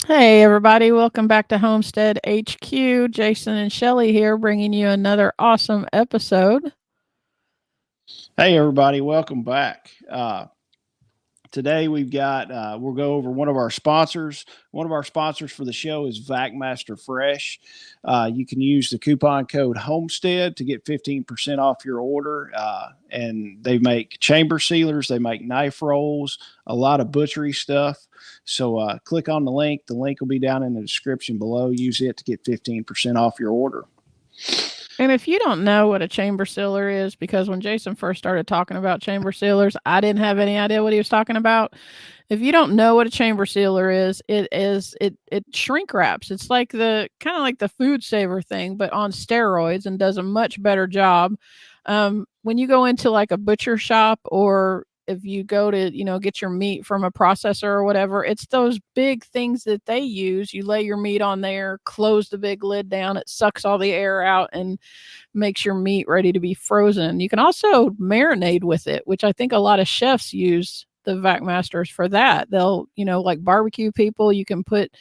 Hey, everybody, welcome back to Homestead HQ. Jason and Shelly here, bringing you another awesome episode. Hey, everybody, welcome back. Today we'll go over one of our sponsors. One of our sponsors for the show is VacMaster Fresh. You can use the coupon code Homestead to get 15% off your order. And they make chamber sealers, they make knife rolls, a lot of butchery stuff. So click on the link. The link will be down in the description below. Use it to get 15% off your order. And if you don't know what a chamber sealer is, because when Jason first started talking about chamber sealers, I didn't have any idea what he was talking about. If you don't know what a chamber sealer is, it shrink wraps. It's like the kind of like the food saver thing, but on steroids and does a much better job. When you go into like a butcher shop or if you go to get your meat from a processor or whatever, it's those big things that they use. You lay your meat on there, close the big lid down, it sucks all the air out and makes your meat ready to be frozen. You can also marinate with it, which I think a lot of chefs use the vac masters for that. They'll, like barbecue people, you can put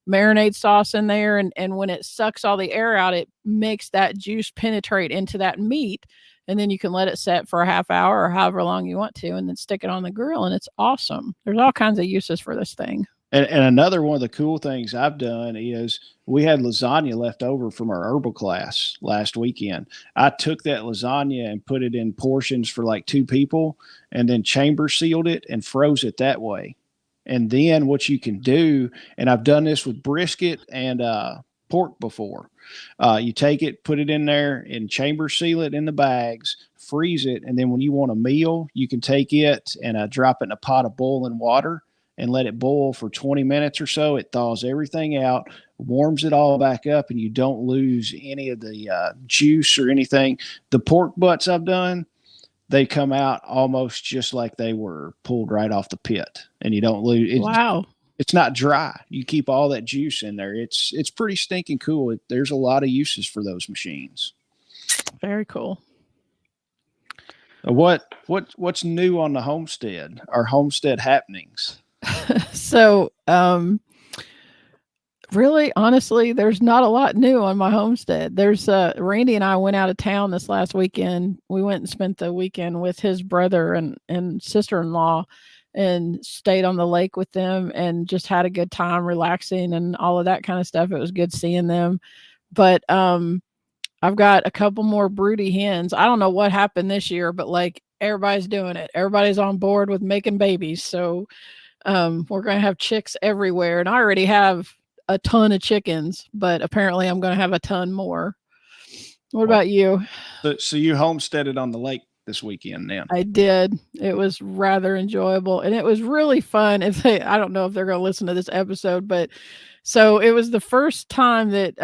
marinade sauce in there, and when it sucks all the air out, it makes that juice penetrate into that meat, and then you can let it set for a half hour or however long you want to, and then stick it on the grill, and it's awesome. There's all kinds of uses for this thing. And another one of the cool things I've done is we had lasagna left over from our herbal class last weekend. I took that lasagna and put it in portions for like two people and then chamber sealed it and froze it that way. And then what you can do, and I've done this with brisket and pork before, you take it, put it in there and chamber seal it in the bags, freeze it. And then when you want a meal, you can take it and drop it in a pot of boiling water and let it boil for 20 minutes or so. It thaws everything out, warms it all back up, and you don't lose any of the juice or anything. The pork butts I've done, they come out almost just like they were pulled right off the pit, and you don't lose it. Wow. It's not dry. You keep all that juice in there. It's pretty stinking cool. There's a lot of uses for those machines. Very cool. What's new on the homestead? Our homestead happenings. So, really, honestly, there's not a lot new on my homestead. There's Randy and I went out of town this last weekend. We went and spent the weekend with his brother and sister-in-law and stayed on the lake with them and just had a good time relaxing and all of that kind of stuff. It was good seeing them. But I've got a couple more broody hens. I don't know what happened this year, but like everybody's doing it. Everybody's on board with making babies. So we're going to have chicks everywhere. And I already have a ton of chickens, but apparently I'm going to have a ton more. What Well, about you? so you homesteaded on the lake this weekend then? I did. It was rather enjoyable and it was really fun. I don't know if they're going to listen to this episode, but so it was the first time that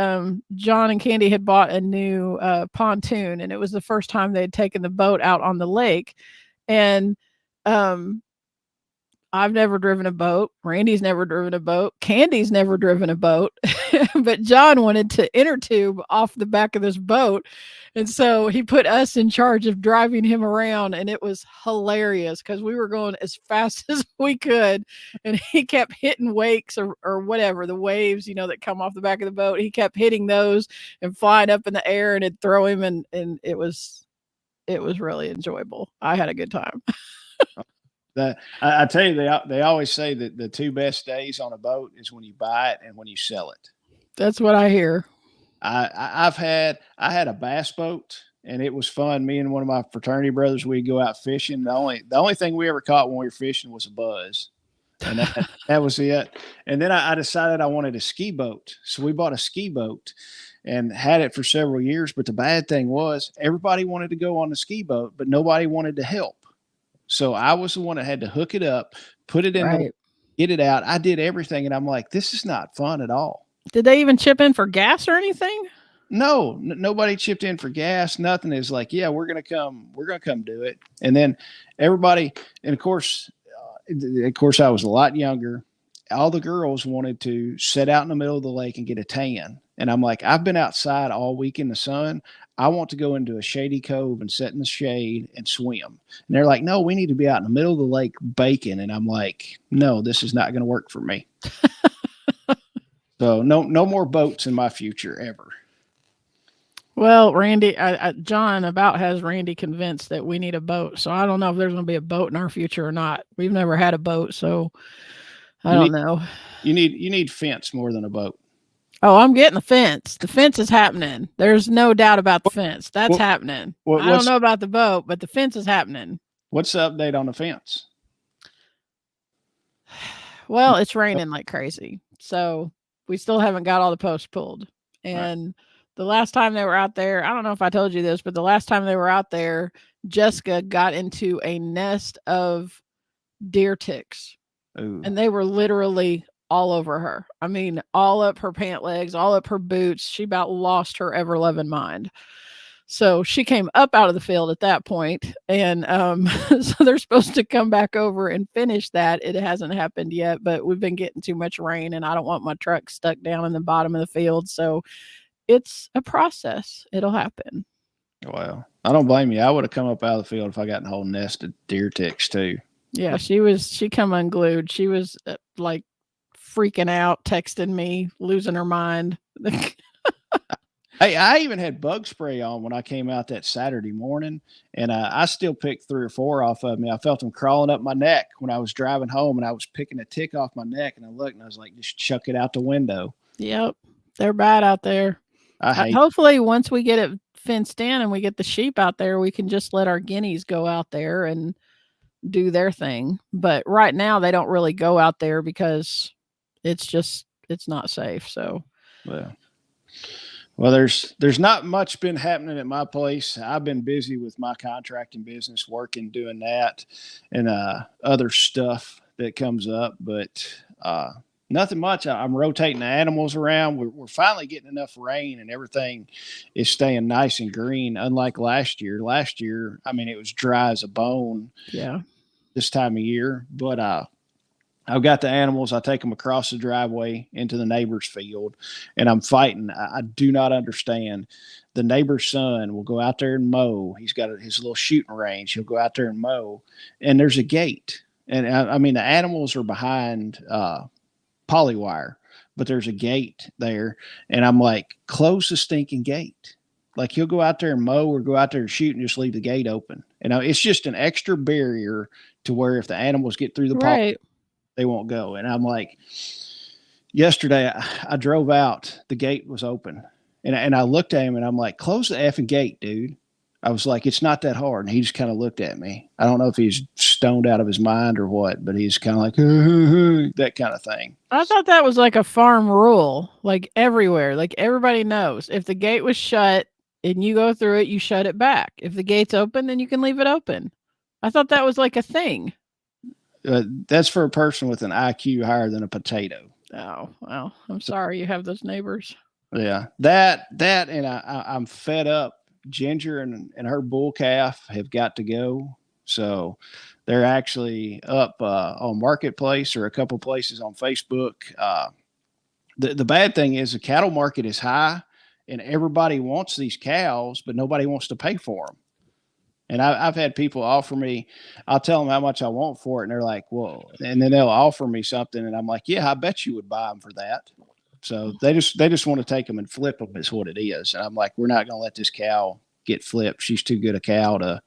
John and Candy had bought a new pontoon, and it was the first time they had taken the boat out on the lake. And um, I've never driven a boat. Randy's never driven a boat. Candy's never driven a boat. But John wanted to inner tube off the back of this boat. And so he put us in charge of driving him around. And it was hilarious because we were going as fast as we could. And he kept hitting wakes or whatever, the waves, that come off the back of the boat. He kept hitting those and flying up in the air, and it'd throw him. And it was really enjoyable. I had a good time. I tell you, they always say that the two best days on a boat is when you buy it and when you sell it. That's what I hear. I had a bass boat and it was fun. Me and one of my fraternity brothers, we'd go out fishing. The only thing we ever caught when we were fishing was a buzz, and that was it. And then I decided I wanted a ski boat, so we bought a ski boat and had it for several years. But the bad thing was everybody wanted to go on the ski boat, but nobody wanted to help. So I was the one that had to hook it up, put it in the, Right. get it out. I did everything, and I'm like, this is not fun at all. Did they even chip in for gas or anything? No, nobody chipped in for gas. Nothing. Is like, yeah, we're gonna come. We're gonna come do it. And then everybody, and of course, I was a lot younger. All the girls wanted to sit out in the middle of the lake and get a tan. And I'm like, I've been outside all week in the sun. I want to go into a shady cove and sit in the shade and swim. And they're like, no, we need to be out in the middle of the lake baking. And I'm like, no, this is not going to work for me. So no more boats in my future ever. Well, Randy, John about has Randy convinced that we need a boat. So I don't know if there's going to be a boat in our future or not. We've never had a boat, so I don't know. You need fence more than a boat. Oh, I'm getting the fence. The fence is happening. There's no doubt about the fence. That's happening. I don't know about the boat, but the fence is happening. What's the update on the fence? Well, it's raining like crazy. So we still haven't got all the posts pulled. And the last time they were out there, I don't know if I told you this, but the last time they were out there, Jessica got into a nest of deer ticks. Ooh. And they were literally all over her. I mean, all up her pant legs, all up her boots. She about lost her ever loving mind. So she came up out of the field at that point, and so they're supposed to come back over and finish that. It hasn't happened yet, but we've been getting too much rain, and I don't want my truck stuck down in the bottom of the field. So it's a process. It'll happen. Wow. I don't blame you. I would have come up out of the field if I got in a whole nest of deer ticks too. Yeah, she come unglued. She was like freaking out, texting me, losing her mind. Hey, I even had bug spray on when I came out that Saturday morning, and I still picked 3 or 4 off of me. I felt them crawling up my neck when I was driving home, and I was picking a tick off my neck, and I looked, and I was like, just chuck it out the window. Yep, they're bad out there. Hopefully, once we get it fenced in and we get the sheep out there, we can just let our guineas go out there and do their thing. But right now, they don't really go out there because it's not safe. So, well, there's not much been happening at my place. I've been busy with my contracting business, working, doing that, and other stuff that comes up. But nothing much. I'm rotating the animals around. We're finally getting enough rain, and everything is staying nice and green. Unlike last year. Last year, I mean, it was dry as a bone. Yeah. This time of year, but I've got the animals. I take them across the driveway into the neighbor's field, and I'm fighting. I do not understand. The neighbor's son will go out there and mow. He's got his little shooting range. He'll go out there and mow, and there's a gate. And I mean, the animals are behind polywire, but there's a gate there. And I'm like, close the stinking gate. Like, he'll go out there and mow or go out there and shoot and just leave the gate open. And it's just an extra barrier to where if the animals get through the poly, they won't go. And I'm like, yesterday I drove out, the gate was open, and I looked at him and I'm like, close the effing gate, dude. I was like, it's not that hard. And he just kind of looked at me. I don't know if he's stoned out of his mind or what, but he's kind of like, that kind of thing. I thought that was like a farm rule, like everywhere, like everybody knows if the gate was shut and you go through it, you shut it back. If the gate's open, then you can leave it open. I thought that was like a thing. That's for a person with an IQ higher than a potato. Oh, well, I'm sorry you have those neighbors. Yeah, that, and I'm fed up. Ginger and her bull calf have got to go. So they're actually up on Marketplace or a couple places on Facebook. The bad thing is the cattle market is high, and everybody wants these cows, but nobody wants to pay for them. And I've had people offer me, I'll tell them how much I want for it. And they're like, whoa. And then they'll offer me something. And I'm like, yeah, I bet you would buy them for that. So they just want to take them and flip them is what it is. And I'm like, we're not going to let this cow get flipped. She's too good a cow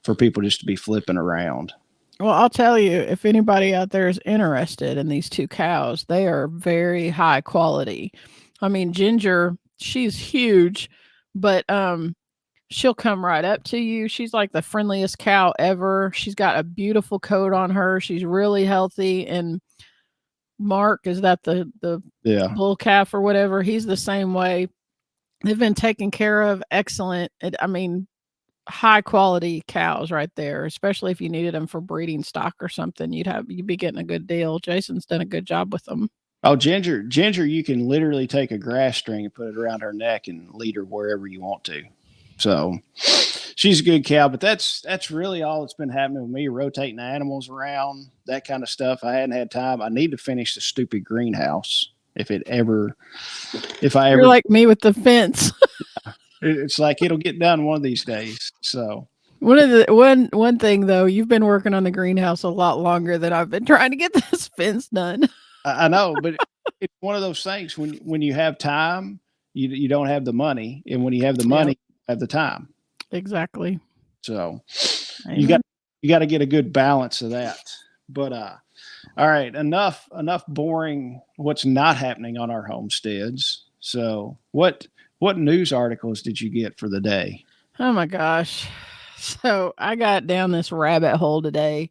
for people just to be flipping around. Well, I'll tell you, if anybody out there is interested in these 2 cows, they are very high quality. I mean, Ginger, she's huge, but, she'll come right up to you. She's like the friendliest cow ever. She's got a beautiful coat on her. She's really healthy. And Mark, is that the bull calf or whatever? He's the same way. They've been taken care of. Excellent. I mean, high quality cows right there, especially if you needed them for breeding stock or something. You'd be getting a good deal. Jason's done a good job with them. Oh, Ginger, you can literally take a grass string and put it around her neck and lead her wherever you want to. So she's a good cow, but that's really all that's been happening with me, rotating the animals around, that kind of stuff. I hadn't had time. I need to finish the stupid greenhouse. You're like me with the fence. It's like, it'll get done one of these days. So one thing though, you've been working on the greenhouse a lot longer than I've been trying to get this fence done. I know, but it's one of those things when you have time, you don't have the money, and when you have the Yep. money, you have the time. Exactly. So you Amen. got to get a good balance of that. But all right, enough boring what's not happening on our homesteads. So what news articles did you get for the day? Oh my gosh. So I got down this rabbit hole today.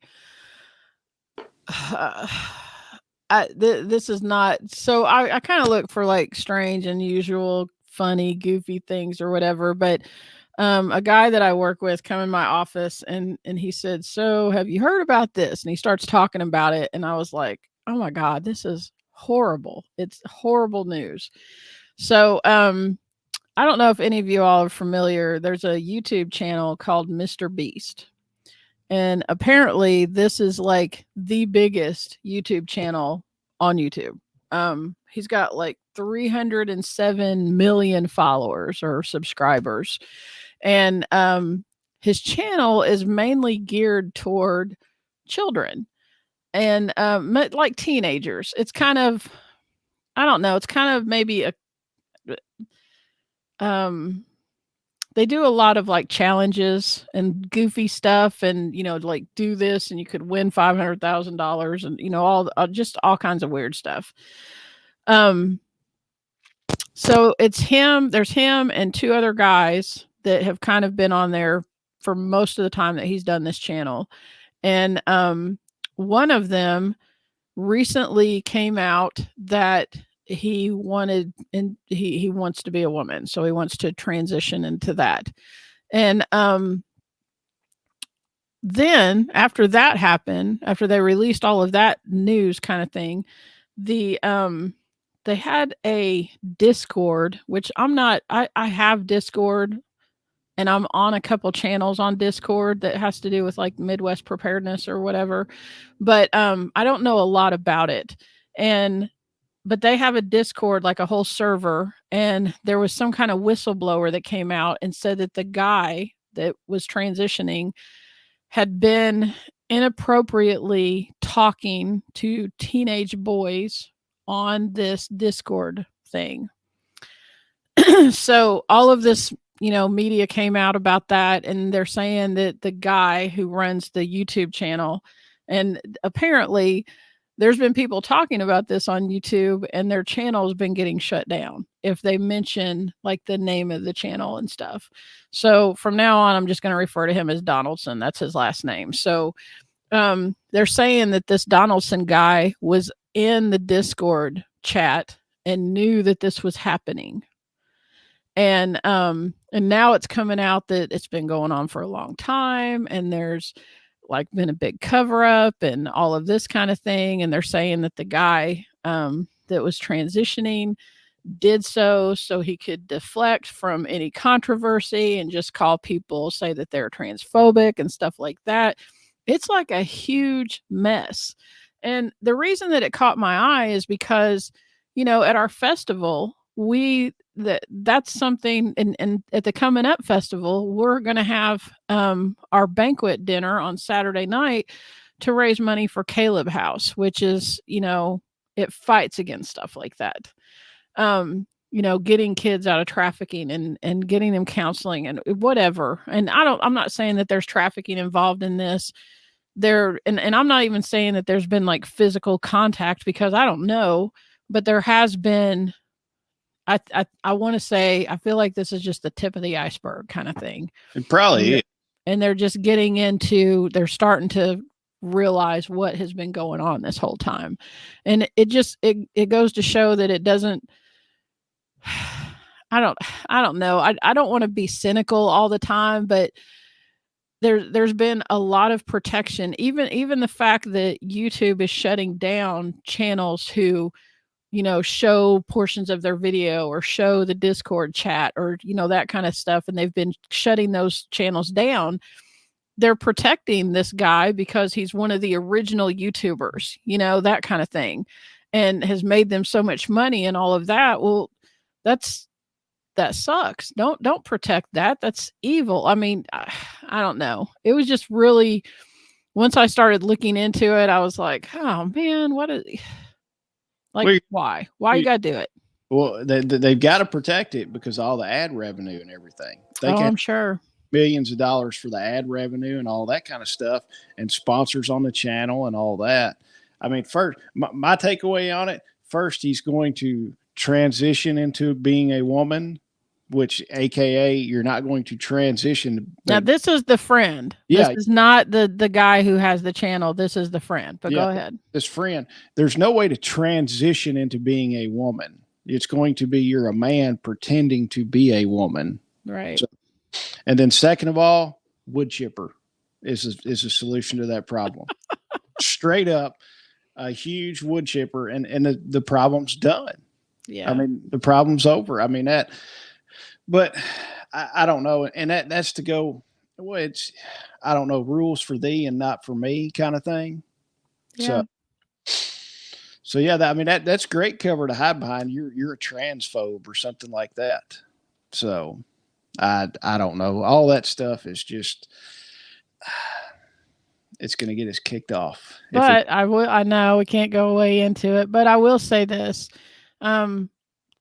This is not so I kind of look for like strange, unusual, funny, goofy things or whatever. But a guy that I work with come in my office and he said, "So have you heard about this?" And he starts talking about it, and I was like, "Oh my God, this is horrible! It's horrible news." So I don't know if any of you all are familiar. There's a YouTube channel called Mr. Beast. And apparently this is like the biggest YouTube channel on YouTube. He's got like 307 million followers or subscribers. And his channel is mainly geared toward children and like teenagers. It's kind of, I don't know, it's kind of maybe a um they do a lot of like challenges and goofy stuff and like do this and you could win $500,000 and all just all kinds of weird stuff. um so it's him, there's him and two other guys that have kind of been on there for most of the time that he's done this channel. And one of them recently came out that he wanted and he wants to be a woman, so he wants to transition into that. And then after that happened, after they released all of that news kind of thing, the they had a Discord, which I have Discord and I'm on a couple channels on Discord that has to do with like Midwest preparedness or whatever. But I don't know a lot about it. And but they have a Discord, like a whole server, and there was some kind of whistleblower that came out and said that the guy that was transitioning had been inappropriately talking to teenage boys on this Discord thing. So all of this, media came out about that, and they're saying that the guy who runs the YouTube channel, and apparently there's been people talking about this on YouTube, and their channel has been getting shut down if they mention like the name of the channel and stuff. So from now on, I'm just going to refer to him as Donaldson. That's his last name. So they're saying that this Donaldson guy was in the Discord chat and knew that this was happening. And now it's coming out that it's been going on for a long time, and there's like been a big cover up and all of this kind of thing. And they're saying that the guy that was transitioning did so he could deflect from any controversy and just call people, say that they're transphobic and stuff like that. It's like a huge mess. And the reason that it caught my eye is because, at our festival, that's something, and at the Coming Up Festival, we're going to have our banquet dinner on Saturday night to raise money for Caleb House, which is, it fights against stuff like that. Getting kids out of trafficking and getting them counseling and whatever. And I'm not saying that there's trafficking involved in this. And I'm not even saying that there's been like physical contact, because I don't know, but there has been. I want to say, I feel like this is just the tip of the iceberg kind of thing. It probably is. And they're just they're starting to realize what has been going on this whole time. And it goes to show that it doesn't, I don't know. I don't want to be cynical all the time, but there's been a lot of protection. Even the fact that YouTube is shutting down channels who, show portions of their video or show the Discord chat or, that kind of stuff. And they've been shutting those channels down. They're protecting this guy because he's one of the original YouTubers, that kind of thing, and has made them so much money and all of that. Well, that sucks. Don't protect that. That's evil. I mean, I don't know. It was just really, once I started looking into it, I was like, oh man, Like, Well, why? Why you got to do it? well, they've got to protect it because all the ad revenue and everything. They Oh, can I'm sure. millions of dollars for the ad revenue and all that kind of stuff, and sponsors on the channel and all that. I mean, first, my takeaway on it, first, he's going to transition into being a woman, which AKA you're not going to transition. Now, this is the friend. This Yeah. is not the guy who has the channel. This is the friend. But Yeah, go ahead. this friend, there's no way to transition into being a woman. It's going to be you're a man pretending to be a woman. Right. So, and then second of all, wood chipper is a solution to that problem. Straight up, a huge wood chipper, and the problem's done. Yeah. I mean, the problem's over. I mean that, but I don't know, and that's to go. Well, it's I don't know, rules for thee and not for me kind of thing. Yeah. So yeah, I mean that's great cover to hide behind. You're a transphobe or something like that. So I don't know. All that stuff is just it's going to get us kicked off. But I know we can't go way into it, but I will say this.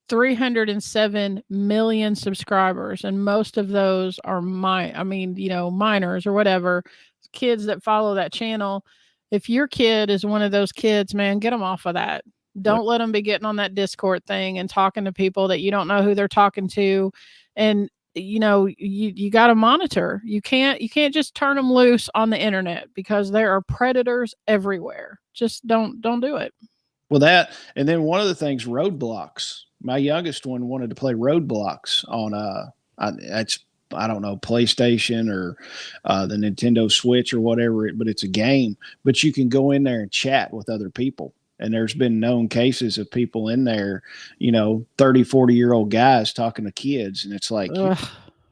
307 million subscribers, and most of those are minors or whatever, kids that follow that channel. If your kid is one of those kids, man, get them off of that. Don't let them be getting on that Discord thing and talking to people that you don't know who they're talking to. And you got to monitor. You can't just turn them loose on the internet because there are predators everywhere. Just don't do it. Well, that, and then one of the things, roadblocks. My youngest one wanted to play roadblocks on I don't know, PlayStation or the Nintendo Switch or whatever, but it's a game. But you can go in there and chat with other people. And there's been known cases of people in there, 30, 40-year-old guys talking to kids. And it's like,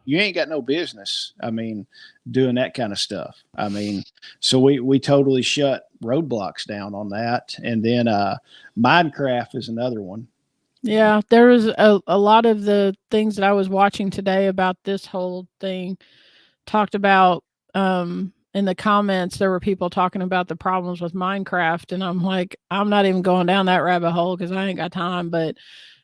you ain't got no business. I mean, doing that kind of stuff. I mean, so we totally shut roadblocks down on that. And then Minecraft is another one. Yeah, there was a lot of the things that I was watching today about this whole thing talked about in the comments. There were people talking about the problems with Minecraft, and I'm like, I'm not even going down that rabbit hole because I ain't got time. But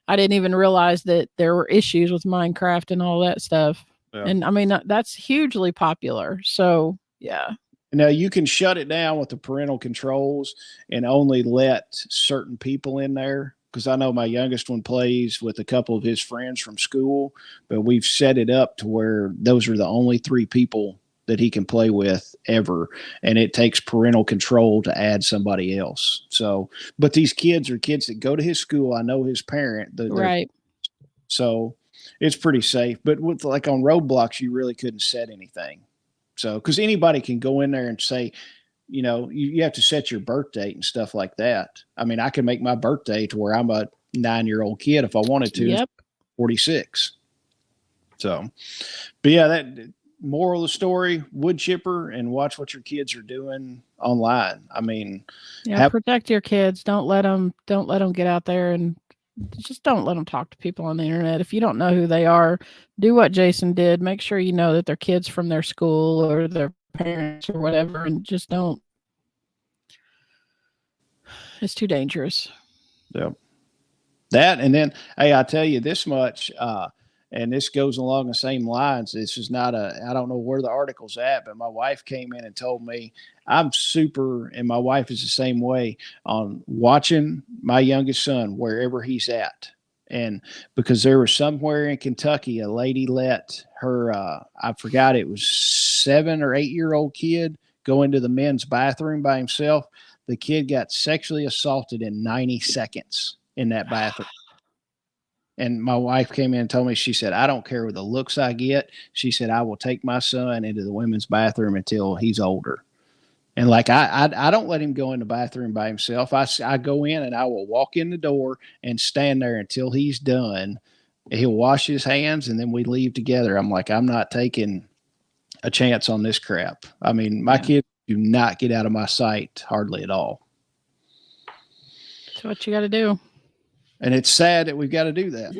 I didn't even realize that there were issues with Minecraft and all that stuff. Yeah. And I mean, that's hugely popular. So yeah. Now you can shut it down with the parental controls and only let certain people in there. Because I know my youngest one plays with a couple of his friends from school, but we've set it up to where those are the only 3 people that he can play with ever. And it takes parental control to add somebody else. So, but these kids are kids that go to his school. I know his parent. Right. So it's pretty safe. But with like on Roblox, you really couldn't set anything. So, because anybody can go in there and say, you have to set your birth date and stuff like that. I mean, I can make my birthday to where I'm a 9-year-old kid if I wanted to. Yep. 46. So, but yeah, that moral of the story, wood chipper and watch what your kids are doing online. I mean, protect your kids. Don't let them get out there, and just don't let them talk to people on the internet. If you don't know who they are, do what Jason did. Make sure you know that they're kids from their school or their parents or whatever, and just don't. It's too dangerous. Yeah. That, and then, hey, I tell you this much, and this goes along the same lines. This is not I don't know where the article's at, but my wife came in and told me I'm super, and my wife is the same way on watching my youngest son wherever he's at. And because there was somewhere in Kentucky, a lady let her, I forgot, it was 7 or 8-year-old kid go into the men's bathroom by himself. The kid got sexually assaulted in 90 seconds in that bathroom. And my wife came in and told me, she said, I don't care what the looks I get. She said, I will take my son into the women's bathroom until he's older. And like, I don't let him go in the bathroom by himself. I go in and I will walk in the door and stand there until he's done. He'll wash his hands and then we leave together. I'm like, I'm not taking a chance on this crap. I mean, my kids do not get out of my sight hardly at all. That's what you got to do. And it's sad that we've got to do that.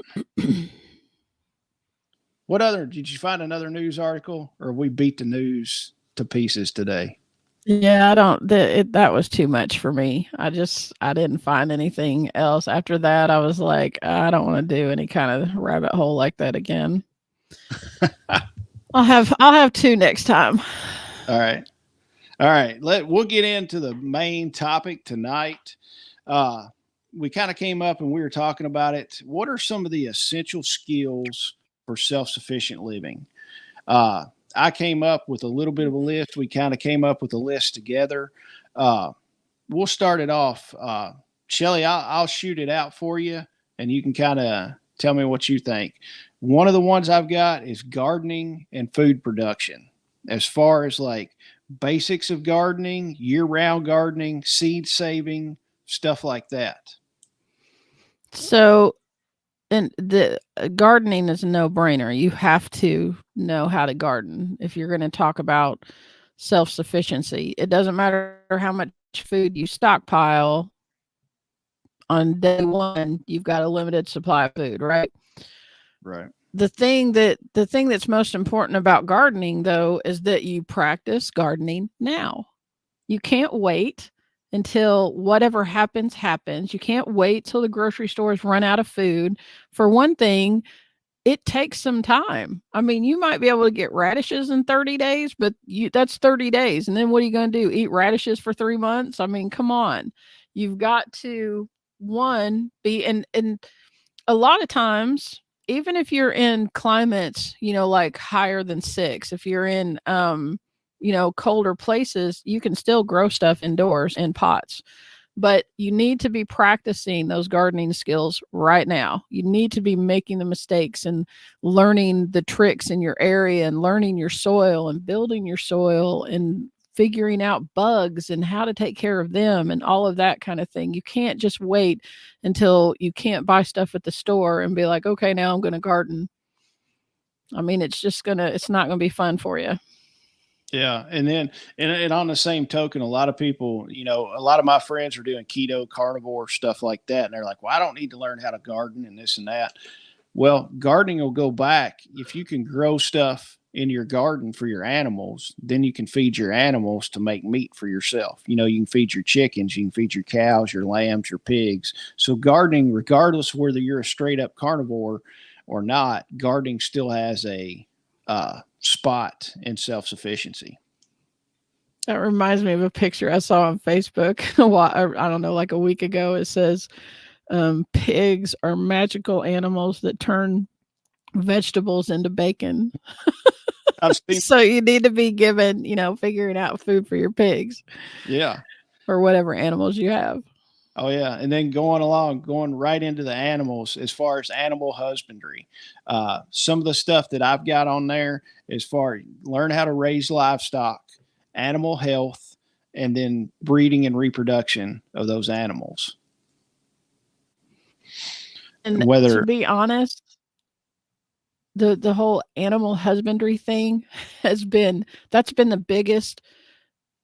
Did you find another news article, or we beat the news to pieces today? Yeah, I don't. That was too much for me. I didn't find anything else after that. I was like, I don't want to do any kind of rabbit hole like that again. I'll have two next time. All right. All right. We'll get into the main topic tonight. Uh, we kind of came up and we were talking about it. What are some of the essential skills for self-sufficient living? Uh, I came up with a little bit of a list. We kind of came up with a list together. Uh, we'll start it off. Shelly, I'll shoot it out for you, and you can kind of tell me what you think. One of the ones I've got is gardening and food production. As far as like basics of gardening, year-round gardening, seed saving, stuff like that. So, and the gardening is a no-brainer. You have to know how to garden if you're going to talk about self-sufficiency. It doesn't matter how much food you stockpile. On day one, you've got a limited supply of food, right? Right. The thing that's most important about gardening though is that you practice gardening now. You can't wait until whatever happens. You can't wait till the grocery stores run out of food. For one thing, it takes some time. I mean, you might be able to get radishes in 30 days, but that's 30 days. And then what are you going to do? Eat radishes for 3 months? I mean, come on. You've got to one be and a lot of times, even if you're in climates, like higher than 6, if you're in colder places, you can still grow stuff indoors in pots. But you need to be practicing those gardening skills right now. You need to be making the mistakes and learning the tricks in your area and learning your soil and building your soil and figuring out bugs and how to take care of them and all of that kind of thing. You can't just wait until you can't buy stuff at the store and be like, okay, now I'm going to garden. I mean, it's not going to be fun for you. Yeah, and then and on the same token, a lot of people, a lot of my friends are doing keto, carnivore stuff like that, and they're like, "Well, I don't need to learn how to garden and this and that." Well, gardening will go back if you can grow stuff in your garden for your animals. Then you can feed your animals to make meat for yourself. You can feed your chickens, you can feed your cows, your lambs, your pigs. So gardening, regardless of whether you're a straight up carnivore or not, gardening still has a spot in self sufficiency. That reminds me of a picture I saw on Facebook. I don't know, like a week ago. It says pigs are magical animals that turn vegetables into bacon. I've seen, So you need to be given, figuring out food for your pigs yeah. or whatever animals you have. Oh yeah, and then going right into the animals as far as animal husbandry. Some of the stuff that I've got on there as far learn how to raise livestock, animal health, and then breeding and reproduction of those animals. And to Whether be honest, the whole animal husbandry thing that's been the biggest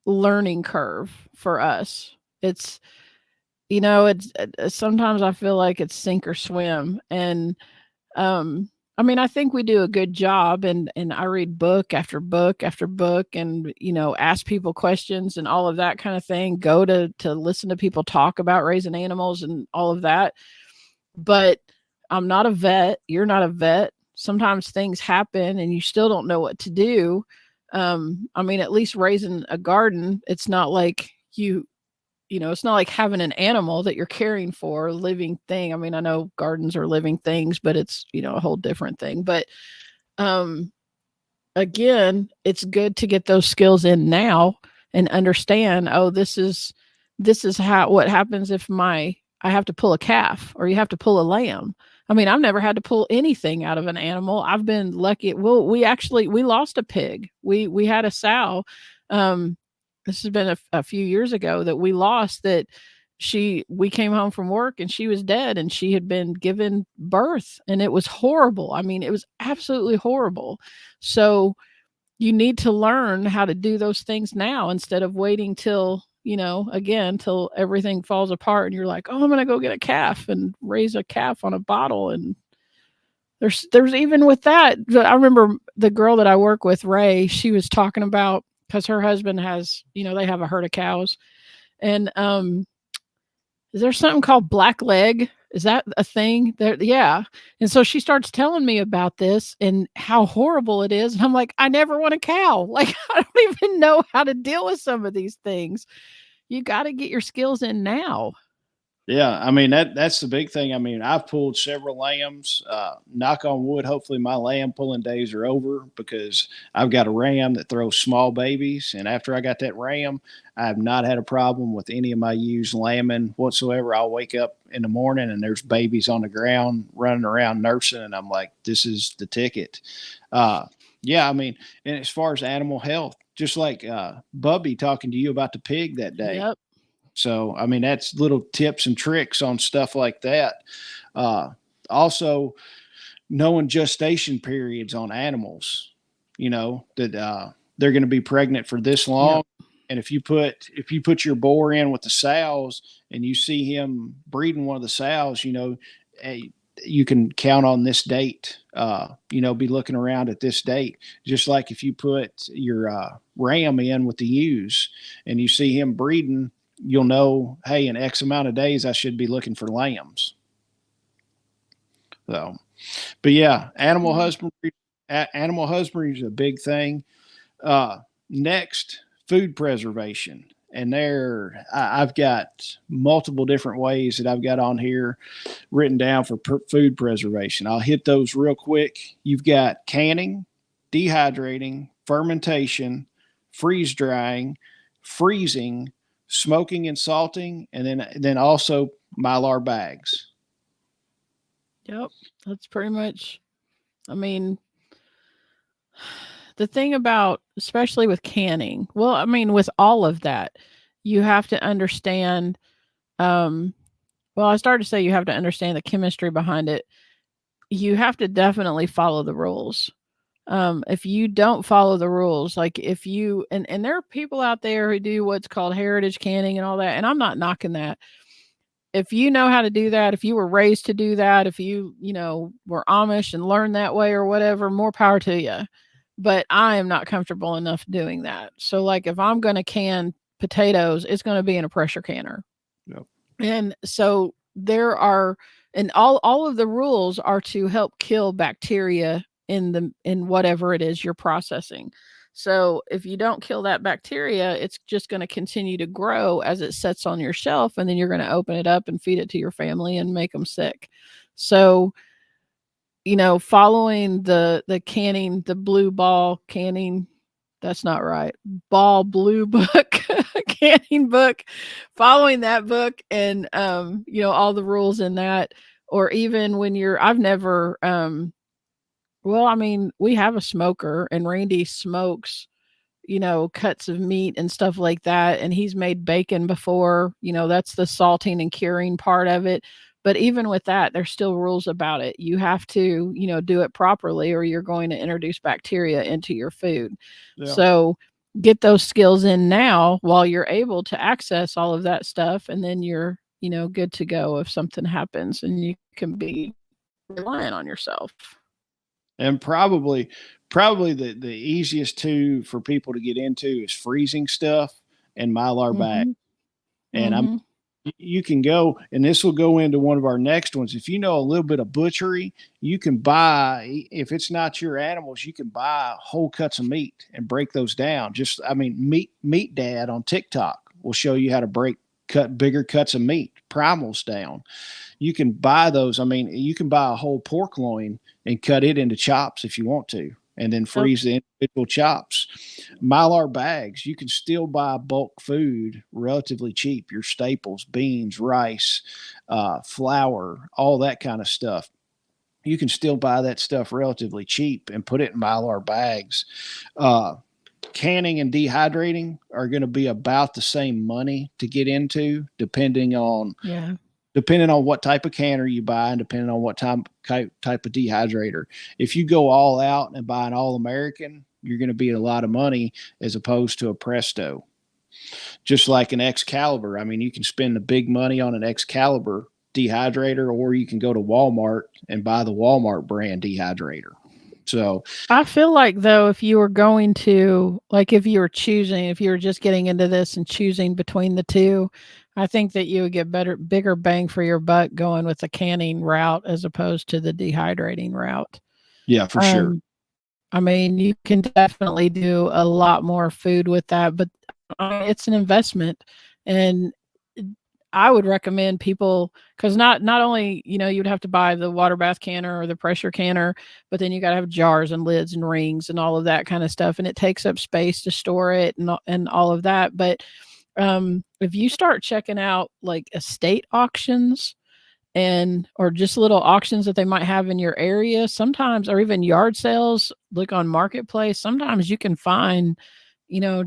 learning curve for us. It's sometimes I feel like it's sink or swim. And I mean, I think we do a good job, and I read book after book after book, and ask people questions and all of that kind of thing. Go to listen to people talk about raising animals and all of that. But I'm not a vet. You're not a vet. Sometimes things happen, and you still don't know what to do. I mean, at least raising a garden, it's not like it's not like having an animal that you're caring for, a living thing. I mean, I know gardens are living things, but it's, a whole different thing. But um again, it's good to get those skills in now and understand, oh, this is how what happens if I have to pull a calf or you have to pull a lamb. I mean, I've never had to pull anything out of an animal. I've been lucky. Well, we lost a pig. We had a sow. This has been a few years ago that we lost that we came home from work and she was dead and she had been given birth and it was horrible. I mean, it was absolutely horrible. So you need to learn how to do those things now instead of waiting till, again, till everything falls apart and you're like, oh, I'm going to go get a calf and raise a calf on a bottle. And there's even with that, I remember the girl that I work with, Ray, she was talking about, because her husband has, they have a herd of cows. And is there something called black leg? Is that a thing? There, yeah. And so she starts telling me about this and how horrible it is. And I'm like, I never want a cow. Like, I don't even know how to deal with some of these things. You got to get your skills in now. Yeah, I mean that's the big thing. I mean, I've pulled several lambs. Knock on wood, hopefully my lamb pulling days are over because I've got a ram that throws small babies, and after I got that ram, I have not had a problem with any of my ewes lambing whatsoever. I'll wake up in the morning and there's babies on the ground running around nursing, and I'm like, this is the ticket. Yeah, I mean, and as far as animal health, just like Bubby talking to you about the pig that day. Yep. So, I mean, that's little tips and tricks on stuff like that. Also, knowing gestation periods on animals, that they're going to be pregnant for this long. Yep. And if you put your boar in with the sows and you see him breeding one of the sows, you can count on this date, be looking around at this date. Just like if you put your ram in with the ewes and you see him breeding, you'll know, hey, in X amount of days, I should be looking for lambs. So, but yeah, animal husbandry is a big thing. Next, food preservation. And I've got multiple different ways that I've got on here written down for food preservation. I'll hit those real quick. You've got canning, dehydrating, fermentation, freeze drying, freezing, smoking and salting, and then also Mylar bags. Yep. That's pretty much, I mean, the thing about, especially with canning, well, I mean, with all of that, you have to understand, well, I started to say you have to understand the chemistry behind it. You have to definitely follow the rules. If you don't follow the rules, like if you, and there are people out there who do what's called heritage canning and all that, and I'm not knocking that. If you know how to do that, if you were raised to do that, if you, were Amish and learned that way or whatever, more power to you. But I am not comfortable enough doing that. So like if I'm going to can potatoes, it's going to be in a pressure canner. Yep. And so there are, and all of the rules are to help kill bacteria in whatever it is you're processing. So if you don't kill that bacteria, it's just going to continue to grow as it sets on your shelf, and then you're going to open it up and feed it to your family and make them sick. So, following the canning, the blue ball canning, that's not right. Ball blue book, canning book, following that book and all the rules in that, or even when I've never well, I mean, we have a smoker and Randy smokes, cuts of meat and stuff like that. And he's made bacon before, that's the salting and curing part of it. But even with that, there's still rules about it. You have to, do it properly or you're going to introduce bacteria into your food. Yeah. So get those skills in now while you're able to access all of that stuff. And then you're, good to go if something happens and you can be reliant on yourself. And probably the easiest two for people to get into is freezing stuff and Mylar bag. And you can go, and this will go into one of our next ones. If you know a little bit of butchery, you can buy, if it's not your animals, you can buy whole cuts of meat and break those down. Meat Dad on TikTok will show you how to cut bigger cuts of meat, primals down. You can buy those. I mean, you can buy a whole pork loin and cut it into chops if you want to, and then freeze the individual chops. Mylar bags, you can still buy bulk food relatively cheap, your staples, beans, rice, flour, all that kind of stuff. You can still buy that stuff relatively cheap and put it in Mylar bags. Canning and dehydrating are going to be about the same money to get into, depending on what type of canner you buy and depending on what type of dehydrator. If you go all out and buy an All-American, you're going to be a lot of money as opposed to a Presto. Just like an Excalibur. I mean, you can spend the big money on an Excalibur dehydrator, or you can go to Walmart and buy the Walmart brand dehydrator. So I feel like though, if you were going to like, if you were choosing, if you were just getting into this and choosing between the two, I think that you would get bigger bang for your buck going with the canning route as opposed to the dehydrating route. yeah, for sure. Um, I mean, you can definitely do a lot more food with that, but it's an investment, and I would recommend people because not only you'd have to buy the water bath canner or the pressure canner, but then you got to have jars and lids and rings and all of that kind of stuff, and it takes up space to store it and all of that. But if you start checking out like estate auctions and or just little auctions that they might have in your area sometimes, or even yard sales, look on marketplace, sometimes you can find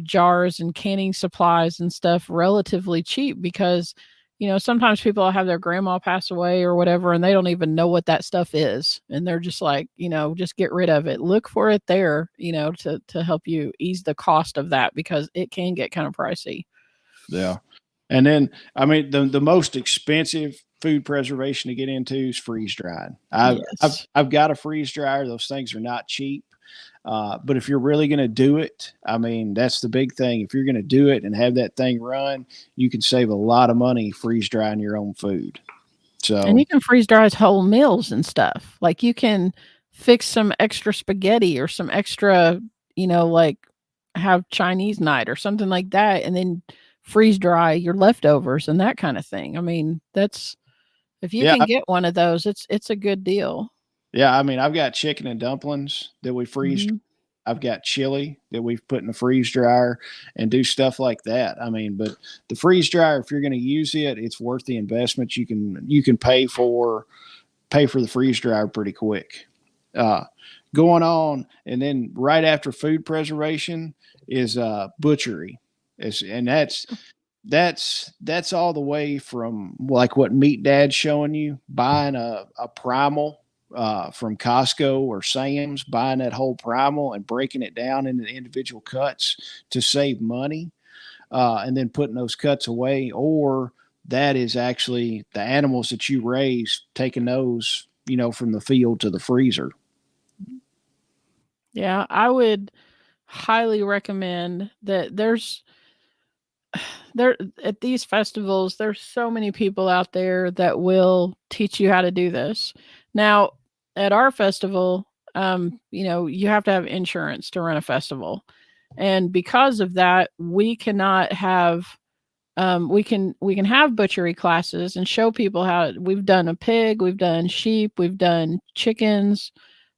jars and canning supplies and stuff relatively cheap because sometimes people have their grandma pass away or whatever and they don't even know what that stuff is and they're just like just get rid of it. Look for it there to help you ease the cost of that because it can get kind of pricey. Yeah. And then, I mean, the most expensive food preservation to get into is freeze dried. Yes. I've got a freeze dryer. Those things are not cheap. But if you're really going to do it, I mean, that's the big thing. If you're going to do it and have that thing run, you can save a lot of money freeze drying your own food. And So, you can freeze dry whole meals and stuff. Like you can fix some extra spaghetti or some extra, like have Chinese night or something like that, and then freeze dry your leftovers and that kind of thing. I mean, that's if you yeah, can get one of those, it's a good deal. yeah. I mean, I've got chicken and dumplings that we freeze. Mhm. I've got chili that we've put in the freeze dryer and do stuff like that. I mean, but the freeze dryer, if you're going to use it, it's worth the investment. You can pay for the freeze dryer pretty quick. Uh, Going on, and then right after food preservation is butchery, and that's all the way from like what Meat Dad's showing you, buying a primal from Costco or Sam's, buying that whole primal and breaking it down into individual cuts to save money, and then putting those cuts away. Or that is actually the animals that you raise, taking those, from the field to the freezer. Yeah, I would highly recommend that there at these festivals there's so many people out there that will teach you how to do this. Now, at our festival, you have to have insurance to run a festival. And because of that, we cannot have we can have butchery classes and show people how we've done a pig, we've done sheep, we've done chickens.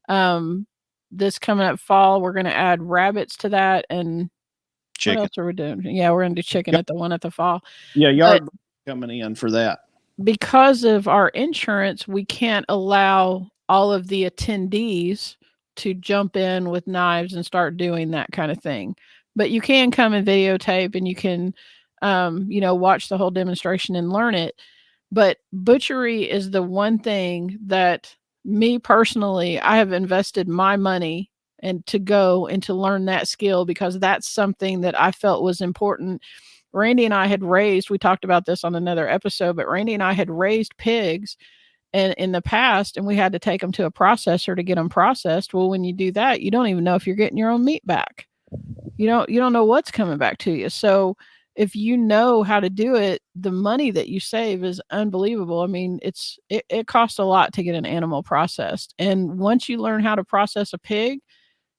Um, this coming up fall, we're going to add rabbits to that. And what Chicken. else are we doing? Yeah, we're going to do chicken at the one at the fall. Yeah, But yard coming in for that. because of our insurance, we can't allow all of the attendees to jump in with knives and start doing that kind of thing. But you can come and videotape and you can, watch the whole demonstration and learn it. But butchery is the one thing that me personally, I have invested my money and to go and to learn that skill because that's something that I felt was important. Randy and I had raised, we talked about this on another episode, but Randy and I had raised pigs and in the past and we had to take them to a processor to get them processed. Well, when you do that, you don't even know if you're getting your own meat back. You don't know what's coming back to you. So if you know how to do it, the money that you save is unbelievable. I mean, it costs a lot to get an animal processed. And once you learn how to process a pig,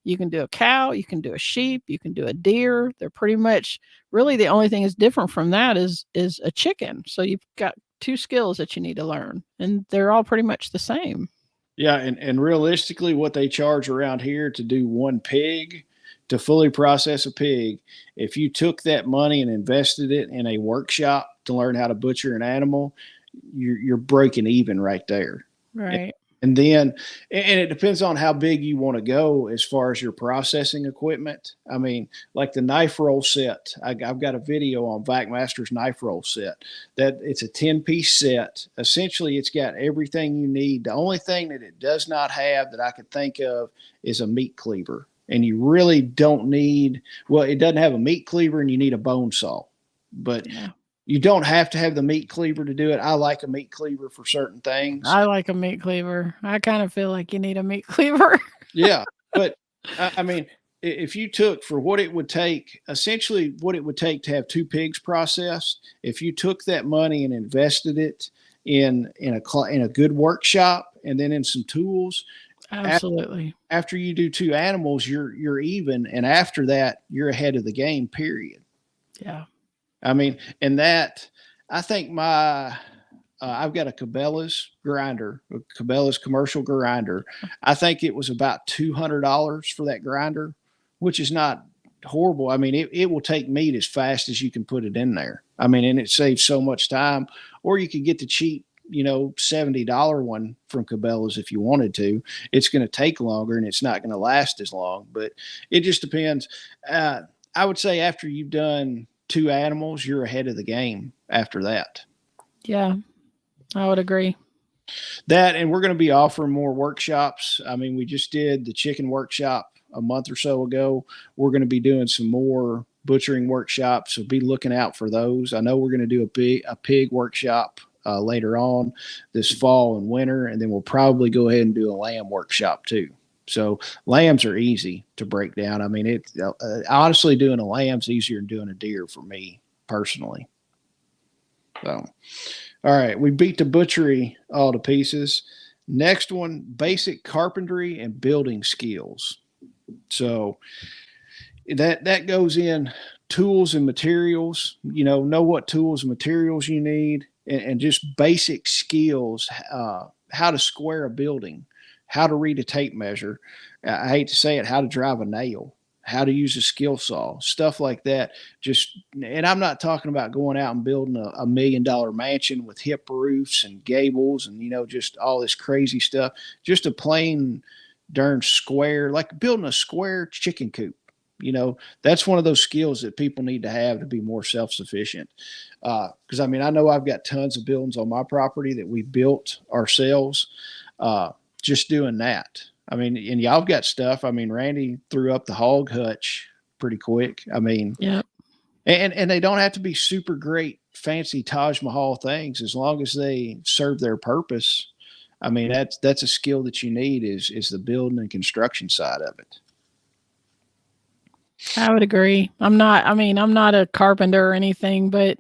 you can do a cow, you can do a sheep, you can do a deer. They're pretty much really the only thing is different from that is a chicken. So you've got two skills that you need to learn, and they're all pretty much the same. Yeah, and realistically, what they charge around here to do one pig, to fully process a pig, if you took that money and invested it in a workshop to learn how to butcher an animal, you're breaking even right there. Right. And then, and it depends on how big you want to go as far as your processing equipment. I mean, like the knife roll set, I've got a video on Vac knife roll set that it's a 10-piece set. Essentially, it's got everything you need. The only thing that it does not have that I could think of is a meat cleaver. And you really don't need, well, it doesn't have a meat cleaver and you need a bone saw. But Yeah. you don't have to have the meat cleaver to do it. I like a meat cleaver for certain things. I like a meat cleaver. I kind of feel like you need a meat cleaver. Yeah, but I mean, if you took for what it would take, essentially what it would take to have two pigs processed, if you took that money and invested it in a good workshop and then in some tools, Absolutely. after you do two animals, you're even, and after that, you're ahead of the game. Period. Yeah. I mean, and that I think I've got a Cabela's grinder, a Cabela's commercial grinder. I think it was about $200 for that grinder, which is not horrible. I mean, it will take meat as fast as you can put it in there. I mean, and it saves so much time. Or you could get the cheap, $70 one from Cabela's if you wanted to. It's going to take longer and it's not going to last as long, but it just depends. I would say after you've done two animals, you're ahead of the game after that. Yeah. I would agree. That, and we're going to be offering more workshops. I mean, we just did the chicken workshop a month or so ago. We're going to be doing some more butchering workshops, so be looking out for those. I know we're going to do a pig workshop later on this fall and winter, and then we'll probably go ahead and do a lamb workshop too. So lambs are easy to break down. I mean, honestly, doing a lamb's easier than doing a deer for me personally. So, all right, we beat the butchery all to pieces. Next one, basic carpentry and building skills. So that goes in tools and materials. Know what tools and materials you need, and just basic skills. How to square a building, how to read a tape measure. I hate to say it, how to drive a nail, how to use a skill saw, stuff like that. And I'm not talking about going out and building a $1 million mansion with hip roofs and gables and, just all this crazy stuff. Just a plain darn square, like building a square chicken coop. That's one of those skills that people need to have to be more self-sufficient. Because I mean, I know I've got tons of buildings on my property that we built ourselves. Just doing that. I mean, and y'all got stuff. I mean, Randy threw up the hog hutch pretty quick. I mean, yeah. And they don't have to be super great, fancy Taj Mahal things as long as they serve their purpose. I mean, that's a skill that you need is the building and construction side of it. I would agree. I'm not a carpenter or anything, but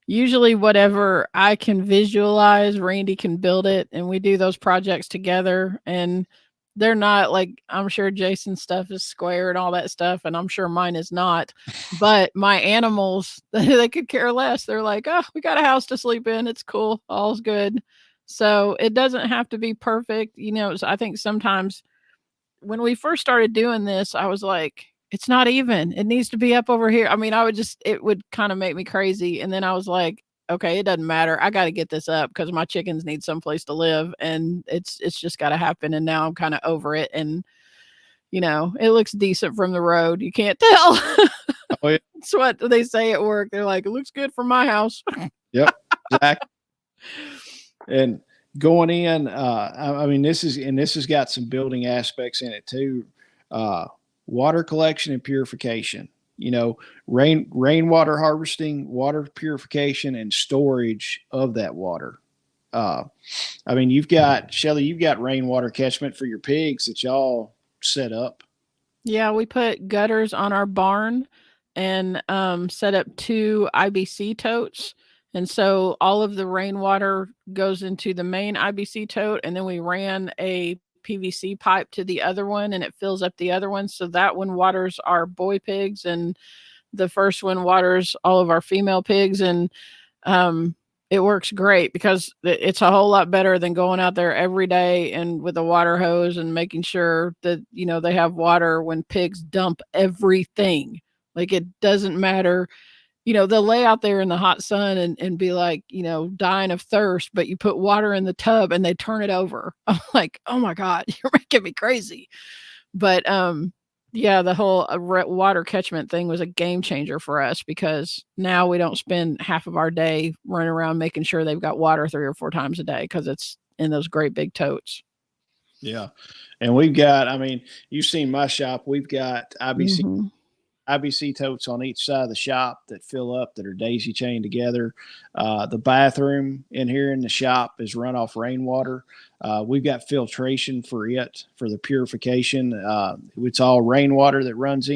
usually whatever I can visualize, Randy can build it, and we do those projects together. And they're not like, I'm sure Jason's stuff is square and all that stuff, and I'm sure mine is not. But my animals, they could care less. They're like, oh, we got a house to sleep in. It's cool. All's good. So it doesn't have to be perfect. So I think sometimes when we first started doing this, I was like, it's not even. It needs to be up over here. I mean, it would kind of make me crazy. And then I was like, okay, it doesn't matter. I got to get this up because my chickens need someplace to live, and it's just got to happen. And now I'm kind of over it, and it looks decent from the road. You can't tell. Oh yeah, That's what they say at work. They're like, it looks good from my house. yep, exactly. And going in, I mean, this has got some building aspects in it too. Water collection and purification. Rainwater harvesting, water purification, and storage of that water. I mean, Shelly, you've got rainwater catchment for your pigs that y'all set up. Yeah, we put gutters on our barn and set up 2 IBC totes. And so all of the rainwater goes into the main IBC tote, and then we ran a PVC pipe to the other one, and it fills up the other one. So that one waters our boy pigs, and the first one waters all of our female pigs. And it works great because it's a whole lot better than going out there every day and with a water hose and making sure that, they have water when pigs dump everything. Like, it doesn't matter. They'll lay out there in the hot sun and be like, dying of thirst, but you put water in the tub and they turn it over. I'm like, oh my God, you're making me crazy. But yeah, the whole water catchment thing was a game changer for us because now we don't spend half of our day running around making sure they've got water 3 or 4 times a day because it's in those great big totes. Yeah. And we've got, I mean, you've seen my shop. We've got IBC IBC totes on each side of the shop that fill up, that are daisy chained together. The bathroom in here in the shop is run off rainwater. We've got filtration for it, for the purification. It's all rainwater that runs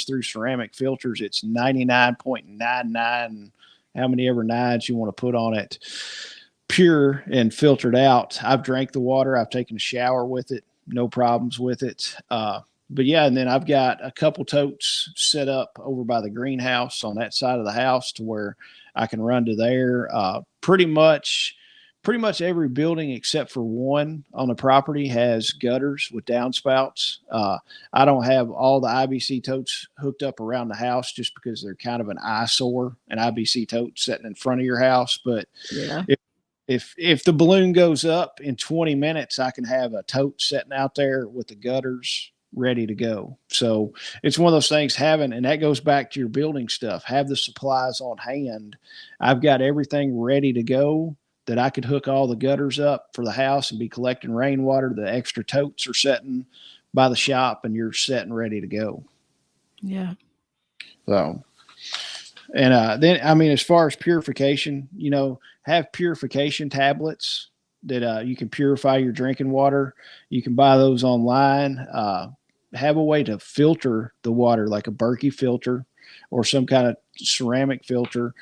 through ceramic filters. It's 99.99, how many ever nines you want to put on it, pure and filtered out. I've drank the water. I've taken a shower with it. No problems with it. But yeah, and then I've got a couple totes set up over by the greenhouse on that side of the house to where I can run to there. Pretty much every building except for one on the property has gutters with downspouts. I don't have all the IBC totes hooked up around the house just because they're kind of an eyesore, an IBC tote sitting in front of your house. But yeah. If the balloon goes up in 20 minutes, I can have a tote sitting out there with the gutters ready to go. So it's one of those things, and that goes back to your building stuff. Have the supplies on hand. I've got everything ready to go that I could hook all the gutters up for the house and be collecting rainwater. The extra totes are sitting by the shop and you're set and ready to go. Yeah. So, and then, I mean, as far as purification, have purification tablets that you can purify your drinking water. You can buy those online. Have a way to filter the water, like a Berkey filter or some kind of ceramic filter.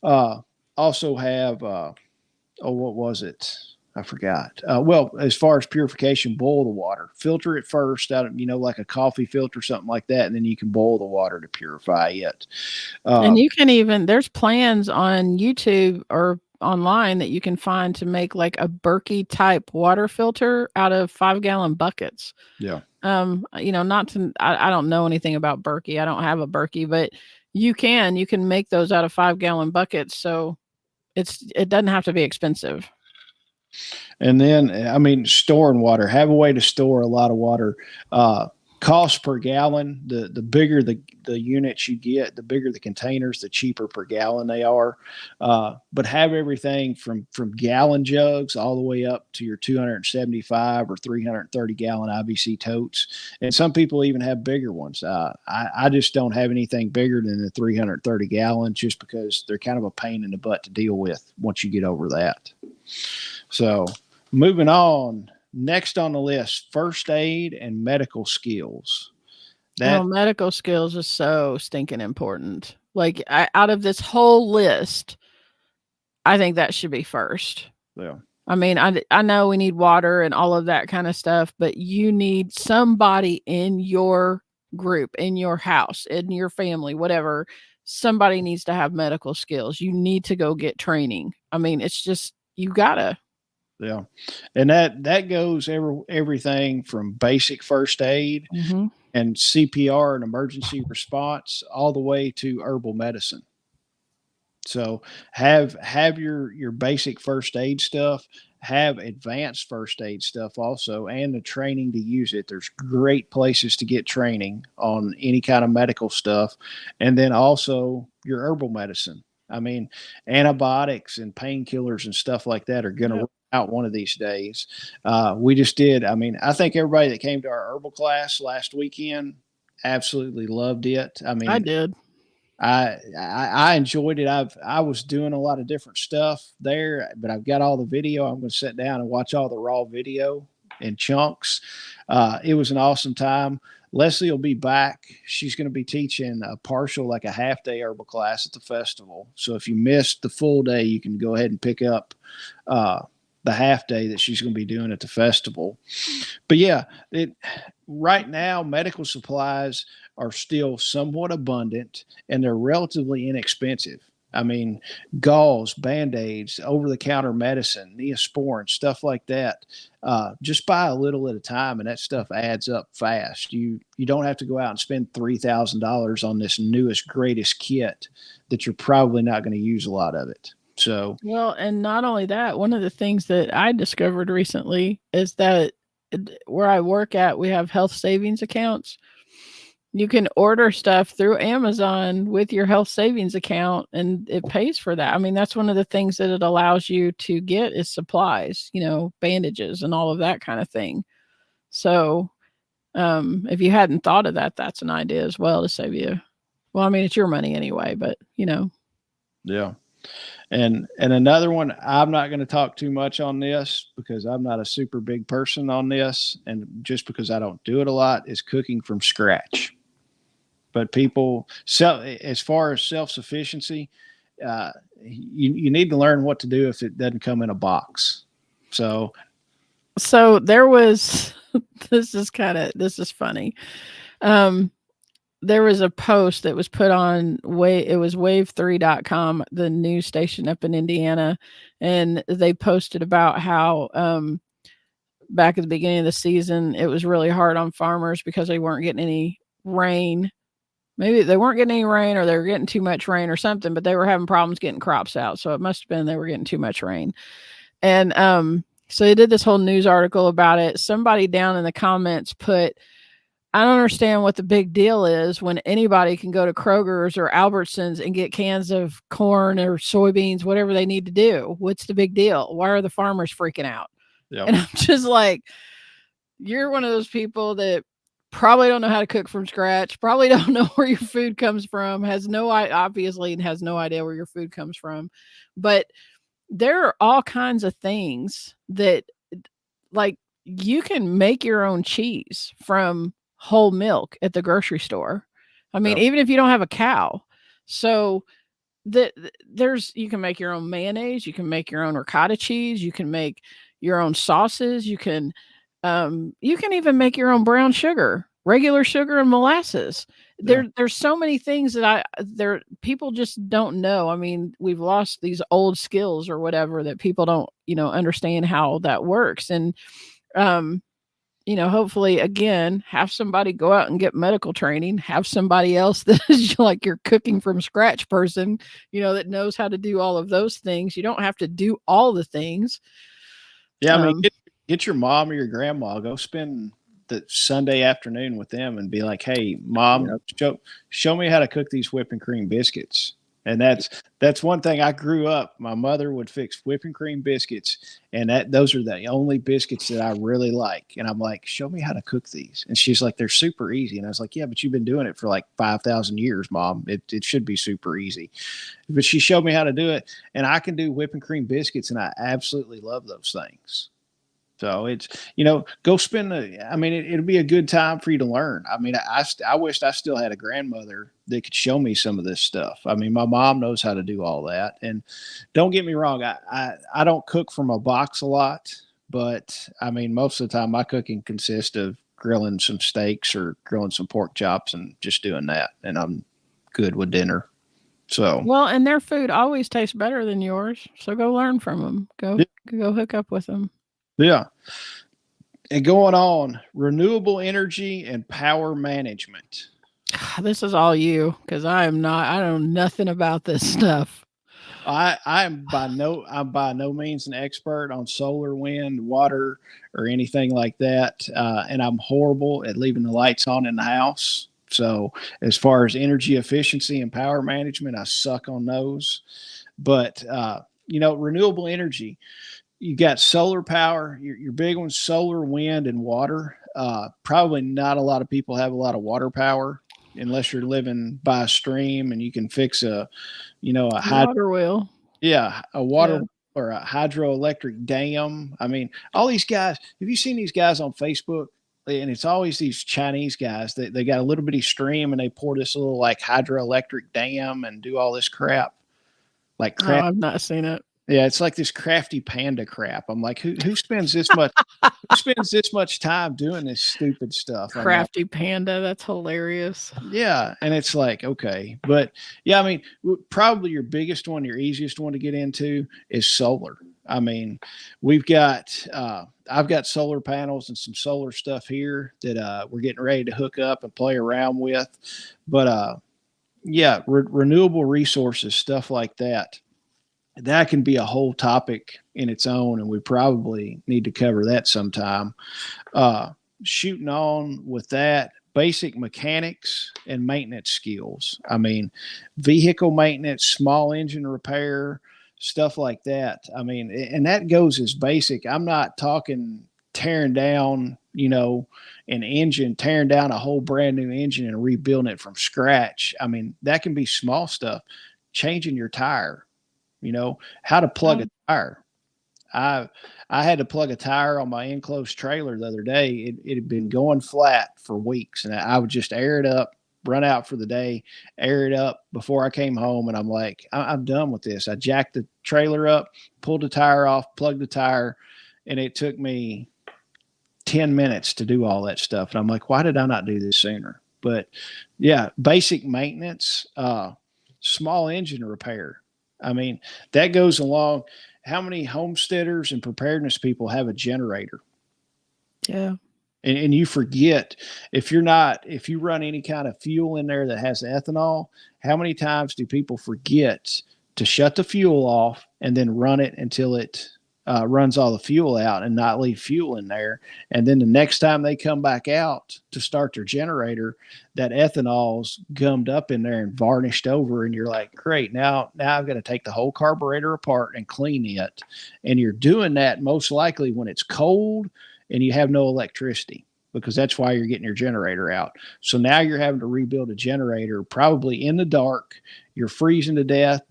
Also have, what was it? I forgot. Well, as far as purification, boil the water, filter it first out of, like a coffee filter, something like that. And then you can boil the water to purify it. And you can there's plans on YouTube or online that you can find to make like a Berkey type water filter out of 5-gallon buckets. Yeah. I don't know anything about Berkey. I don't have a Berkey, but you can make those out of 5-gallon buckets. So it doesn't have to be expensive. And then, I mean, storing water, have a way to store a lot of water. Cost per gallon, the bigger the units you get, the bigger the containers, the cheaper per gallon they are. But have everything from gallon jugs all the way up to your 275 or 330 gallon IBC totes. And some people even have bigger ones. I just don't have anything bigger than the 330 gallons just because they're kind of a pain in the butt to deal with once you get over that. So moving on. Next on the list, first aid and medical skills. Medical skills is so stinking important. Like out of this whole list, I think that should be first. Yeah. I mean, I know we need water and all of that kind of stuff, but you need somebody in your group, in your house, in your family, whatever. Somebody needs to have medical skills. You need to go get training. I mean, it's just, you gotta. Yeah. And that goes everything from basic first aid and CPR and emergency response all the way to herbal medicine. So have your basic first aid stuff, have advanced first aid stuff also, and the training to use it. There's great places to get training on any kind of medical stuff. And then also your herbal medicine. I mean, antibiotics and painkillers and stuff like that are going to run out one of these days. We just did. I mean, I think everybody that came to our herbal class last weekend absolutely loved it. I mean, I did. I enjoyed it. I was doing a lot of different stuff there, but I've got all the video. I'm going to sit down and watch all the raw video in chunks. It was an awesome time. Leslie will be back. She's going to be teaching a partial, like a half day herbal class at the festival. So if you missed the full day, you can go ahead and pick up the half day that she's going to be doing at the festival. But yeah, right now, medical supplies are still somewhat abundant and they're relatively inexpensive. I mean, gauze, Band-Aids, over-the-counter medicine, Neosporin, stuff like that. Just buy a little at a time, and that stuff adds up fast. You don't have to go out and spend $3,000 on this newest, greatest kit that you're probably not going to use a lot of it. So, well, and not only that, one of the things that I discovered recently is that where I work at, we have health savings accounts. You can order stuff through Amazon with your health savings account and it pays for that. I mean, that's one of the things that it allows you to get is supplies, bandages and all of that kind of thing. So if you hadn't thought of that, that's an idea as well to save you Well, I mean, it's your money anyway, but Yeah. And another one, I'm not going to talk too much on this because I'm not a super big person on this, and just because I don't do it a lot, is cooking from scratch. But people, as far as self-sufficiency, you need to learn what to do if it doesn't come in a box. So there was this is funny. Um, there was a post that was put on it was wave3.com, the news station up in Indiana, and they posted about how back at the beginning of the season it was really hard on farmers because they weren't getting any rain. Maybe they weren't getting any rain or they were getting too much rain or something, but they were having problems getting crops out. So it must have been they were getting too much rain. And so they did this whole news article about it. Somebody down in the comments put, I don't understand what the big deal is when anybody can go to Kroger's or Albertsons and get cans of corn or soybeans, whatever they need to do. What's the big deal? Why are the farmers freaking out? Yep. And I'm just like, you're one of those people that probably don't know how to cook from scratch, probably don't know where your food comes from, obviously has no idea where your food comes from. But there are all kinds of things that, like, you can make your own cheese from whole milk at the grocery store. I mean, Yep. even if you don't have a cow. So you can make your own mayonnaise, you can make your own ricotta cheese, you can make your own sauces, you can even make your own brown sugar, regular sugar and molasses. Yeah. There's so many things that people just don't know. I mean, we've lost these old skills or whatever that people don't, understand how that works. And um hopefully, again, have somebody go out and get medical training, have somebody else that is like your cooking from scratch person, that knows how to do all of those things. You don't have to do all the things. Yeah. I mean, get your mom or your grandma, go spend the Sunday afternoon with them and be like, hey, mom, show me how to cook these whipping cream biscuits. And that's one thing. I grew up, my mother would fix whipping cream biscuits, and those are the only biscuits that I really like. And I'm like, show me how to cook these. And she's like, they're super easy. And I was like, yeah, but you've been doing it for like 5,000 years, mom. It should be super easy. But she showed me how to do it, and I can do whipping cream biscuits, and I absolutely love those things. So it's, go spend it'll be a good time for you to learn. I mean, I wished I still had a grandmother that could show me some of this stuff. I mean, my mom knows how to do all that. And don't get me wrong. I don't cook from a box a lot, but I mean, most of the time my cooking consists of grilling some steaks or grilling some pork chops and just doing that. And I'm good with dinner. So, well, and their food always tastes better than yours. So go learn from them. Go hook up with them. yeah. And going on, renewable energy and power management. This is all you, because I know nothing about this stuff. I'm by no means an expert on solar, wind, water, or anything like that, and I'm horrible at leaving the lights on in the house. So, as far as energy efficiency and power management, I suck on those. But renewable energy, you got solar power. Your big ones, solar, wind, and water. Probably not a lot of people have a lot of water power unless you're living by a stream and you can fix a water wheel. Yeah, a water or a hydroelectric dam. I mean, all these guys. Have you seen these guys on Facebook? And it's always these Chinese guys. They got a little bitty stream and they pour this little like hydroelectric dam and do all this crap. Like crap. No, I've not seen it. Yeah, it's like this crafty panda crap. I'm like, who spends this much? Who spends this much time doing this stupid stuff? Crafty panda, that's hilarious. Yeah, and it's like, okay, but yeah, I mean, probably your biggest one, your easiest one to get into is solar. I mean, I've got solar panels and some solar stuff here that we're getting ready to hook up and play around with, but yeah, renewable resources, stuff like that. That can be a whole topic in its own, and we probably need to cover that sometime. Shooting on with that, basic mechanics and maintenance skills. I mean, vehicle maintenance, small engine repair, stuff like that. I mean, and that goes as basic. I'm not talking tearing down, an engine, tearing down a whole brand new engine and rebuilding it from scratch. I mean, that can be small stuff. Changing your tire, how to plug a tire. I had to plug a tire on my enclosed trailer the other day. It had been going flat for weeks, and I would just air it up, run out for the day, air it up before I came home, and I'm like, I'm done with this. I jacked the trailer up, pulled the tire off, plugged the tire, and it took me 10 minutes to do all that stuff. And I'm like, why did I not do this sooner? But yeah, basic maintenance, small engine repair. I mean, that goes along. How many homesteaders and preparedness people have a generator? Yeah. And you forget, if you run any kind of fuel in there that has ethanol, how many times do people forget to shut the fuel off and then run it until it runs all the fuel out and not leave fuel in there? And then the next time they come back out to start their generator, that ethanol's gummed up in there and varnished over. And you're like, great, now I've got to take the whole carburetor apart and clean it. And you're doing that most likely when it's cold and you have no electricity, because that's why you're getting your generator out. So now you're having to rebuild a generator, probably in the dark. You're freezing to death.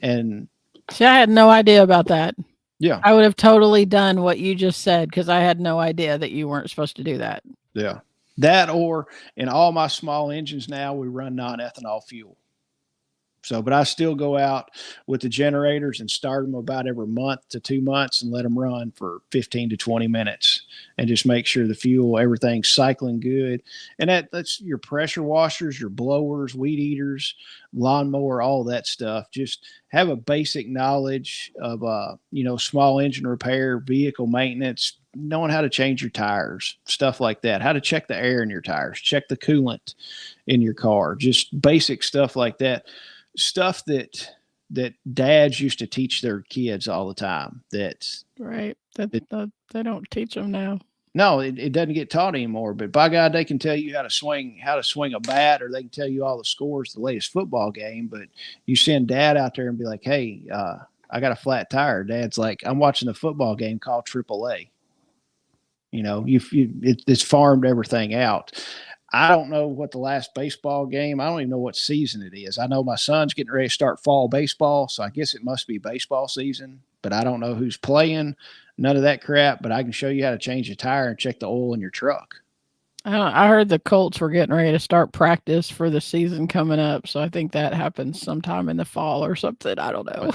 And see, I had no idea about that. Yeah. I would have totally done what you just said, because I had no idea that you weren't supposed to do that. Yeah. That, or in all my small engines now, we run non-ethanol fuel. So, but I still go out with the generators and start them about every month to 2 months and let them run for 15 to 20 minutes and just make sure the fuel, everything's cycling good. And that's your pressure washers, your blowers, weed eaters, lawnmower, all that stuff. Just have a basic knowledge of, small engine repair, vehicle maintenance, knowing how to change your tires, stuff like that, how to check the air in your tires, check the coolant in your car, just basic stuff like that. Stuff that dads used to teach their kids all the time. Right. That they don't teach them now. No, it doesn't get taught anymore. But by God, they can tell you how to swing a bat, or they can tell you all the scores, the latest football game. But you send dad out there and be like, hey, I got a flat tire. Dad's like, I'm watching the football game called AAA. It's farmed everything out. I don't know what the last baseball game, I don't even know what season it is. I know my son's getting ready to start fall baseball, so I guess it must be baseball season, but I don't know who's playing, none of that crap, but I can show you how to change a tire and check the oil in your truck. I heard the Colts were getting ready to start practice for the season coming up, so I think that happens sometime in the fall or something. I don't know.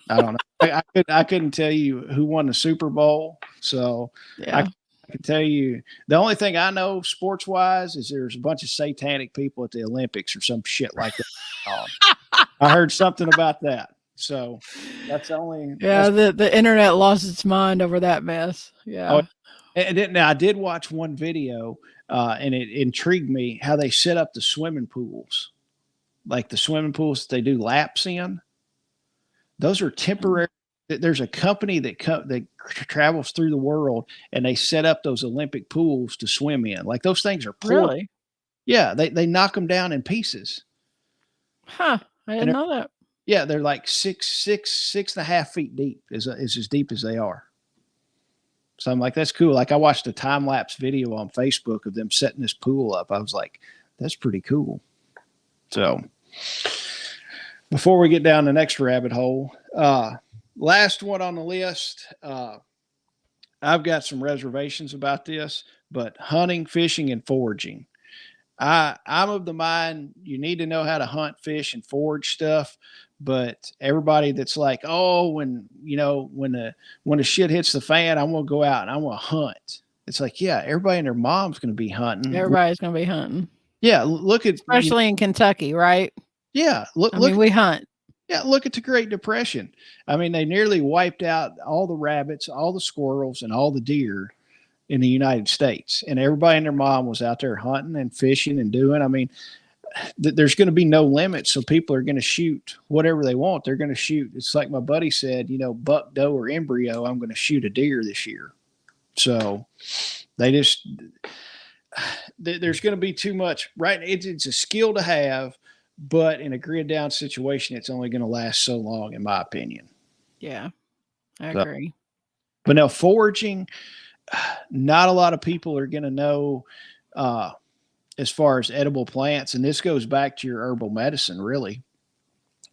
I don't know. I couldn't tell you who won the Super Bowl, so yeah. I can tell you the only thing I know sports wise is there's a bunch of satanic people at the Olympics or some shit like that. I heard something about that. So that's the only. Yeah. The internet lost its mind over that mess. Yeah. Oh, and now I did watch one video and it intrigued me how they set up the swimming pools, like the swimming pools that they do laps in. Those are temporary. There's a company that travels through the world and they set up those Olympic pools to swim in. Like those things are really? Yeah, they knock them down in pieces. Huh? I didn't know that. Yeah, they're like 6.5 feet deep. Is as deep as they are. So I'm like, that's cool. Like I watched a time lapse video on Facebook of them setting this pool up. I was like, that's pretty cool. So before we get down the next rabbit hole, last one on the list. I've got some reservations about this, but hunting, fishing, and foraging. I'm of the mind you need to know how to hunt, fish, and forage stuff. But everybody that's like, oh, when the shit hits the fan, I'm gonna go out and I'm gonna hunt. It's like, yeah, everybody and their mom's gonna be hunting. Everybody's gonna be hunting. Yeah, look at especially in Kentucky, right? Yeah, look. We hunt. Yeah, look at the Great Depression. I mean, they nearly wiped out all the rabbits, all the squirrels, and all the deer in the United States. And everybody and their mom was out there hunting and fishing and doing. I mean, there's going to be no limit. So people are going to shoot whatever they want. They're going to shoot. It's like my buddy said, buck, doe, or embryo, I'm going to shoot a deer this year. So there's going to be too much, right? It's a skill to have. But in a grid down situation, it's only going to last so long, in my opinion. Yeah, I agree. But now foraging, not a lot of people are going to know as far as edible plants. And this goes back to your herbal medicine, really.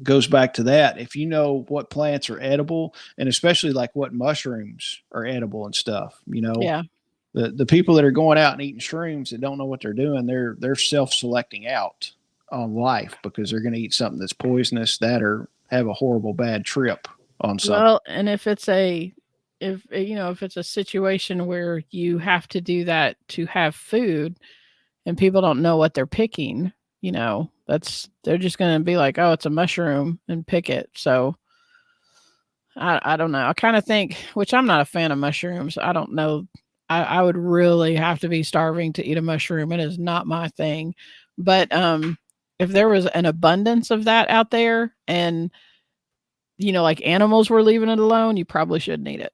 Goes back to that. If you know what plants are edible, and especially like what mushrooms are edible and stuff, Yeah. the people that are going out and eating shrooms that don't know what they're doing, they're self-selecting out on life because they're going to eat something that's poisonous, that or have a horrible bad trip on something. Well, and if it's a situation where you have to do that to have food and people don't know what they're picking, they're just going to be like, "Oh, it's a mushroom," and pick it. So I don't know. I kind of think, which I'm not a fan of mushrooms. I don't know. I would really have to be starving to eat a mushroom. It is not my thing. But if there was an abundance of that out there, and like animals were leaving it alone, you probably shouldn't eat it.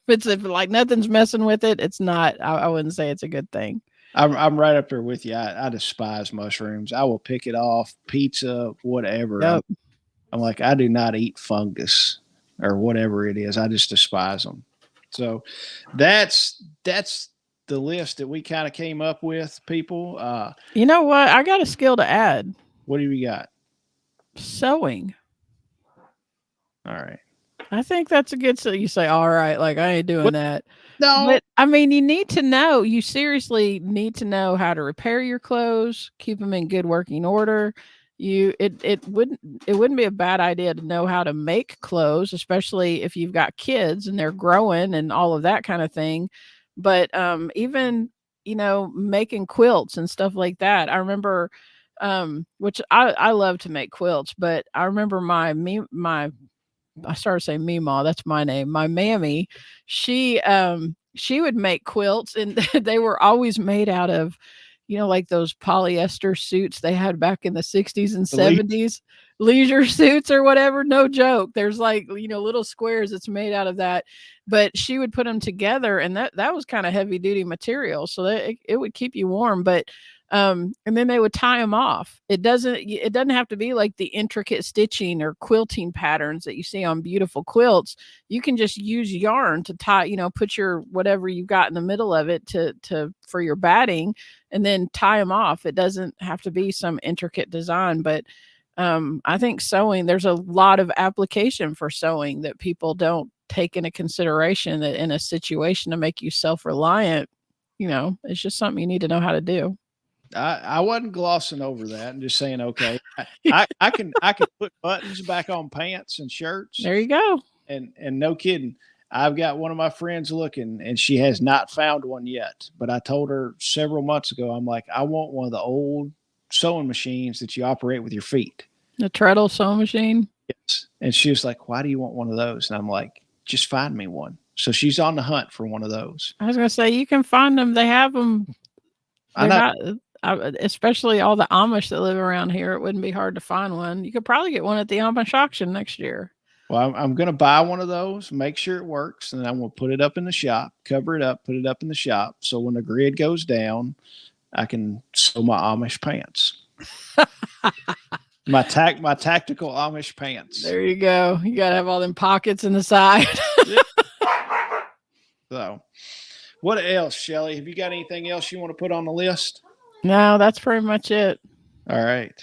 if like nothing's messing with it, it's not. I wouldn't say it's a good thing. I'm right up there with you. I despise mushrooms. I will pick it off pizza, whatever. Yep. I'm like, I do not eat fungus or whatever it is. I just despise them. So that's the list that we kind of came up with, people. You know what? I got a skill to add. What do we got? Sewing. All right. I think that's a good. So you say, all right, like I ain't doing that. No. But I mean, you need to know. You seriously need to know how to repair your clothes, keep them in good working order. It wouldn't be a bad idea to know how to make clothes, especially if you've got kids and they're growing and all of that kind of thing. But even making quilts and stuff like that. I remember, which I love to make quilts, but I remember my I started saying Meemaw, that's my name. My mammy, she would make quilts and they were always made out of, like those polyester suits they had back in the 60s and 70s, leisure suits or whatever. No joke. There's like, little squares that's made out of that. But she would put them together and that was kind of heavy duty material. So that it would keep you warm. But and then they would tie them off. It doesn't have to be like the intricate stitching or quilting patterns that you see on beautiful quilts. You can just use yarn to tie, put your whatever you've got in the middle of it to for your batting, and then tie them off. It doesn't have to be some intricate design, but I think sewing, there's a lot of application for sewing that people don't take into consideration, that in a situation to make you self-reliant, it's just something you need to know how to do. I wasn't glossing over that and just saying, okay, I can put buttons back on pants and shirts. There you go. And no kidding. I've got one of my friends looking and she has not found one yet, but I told her several months ago, I'm like, I want one of the old sewing machines that you operate with your feet. The treadle sewing machine. Yes. And she was like, why do you want one of those? And I'm like, just find me one. So she's on the hunt for one of those. I was going to say, you can find them. They have them. Especially all the Amish that live around here, it wouldn't be hard to find one. You could probably get one at the Amish auction next year. Well, I'm going to buy one of those, make sure it works, and then I'm going to put it up in the shop, cover it up, put it up in the shop. So when the grid goes down, I can sew my Amish pants. my tactical Amish pants. There you go. You got to have all them pockets in the side. So what else, Shelly? Have you got anything else you want to put on the list? No, that's pretty much it. All right.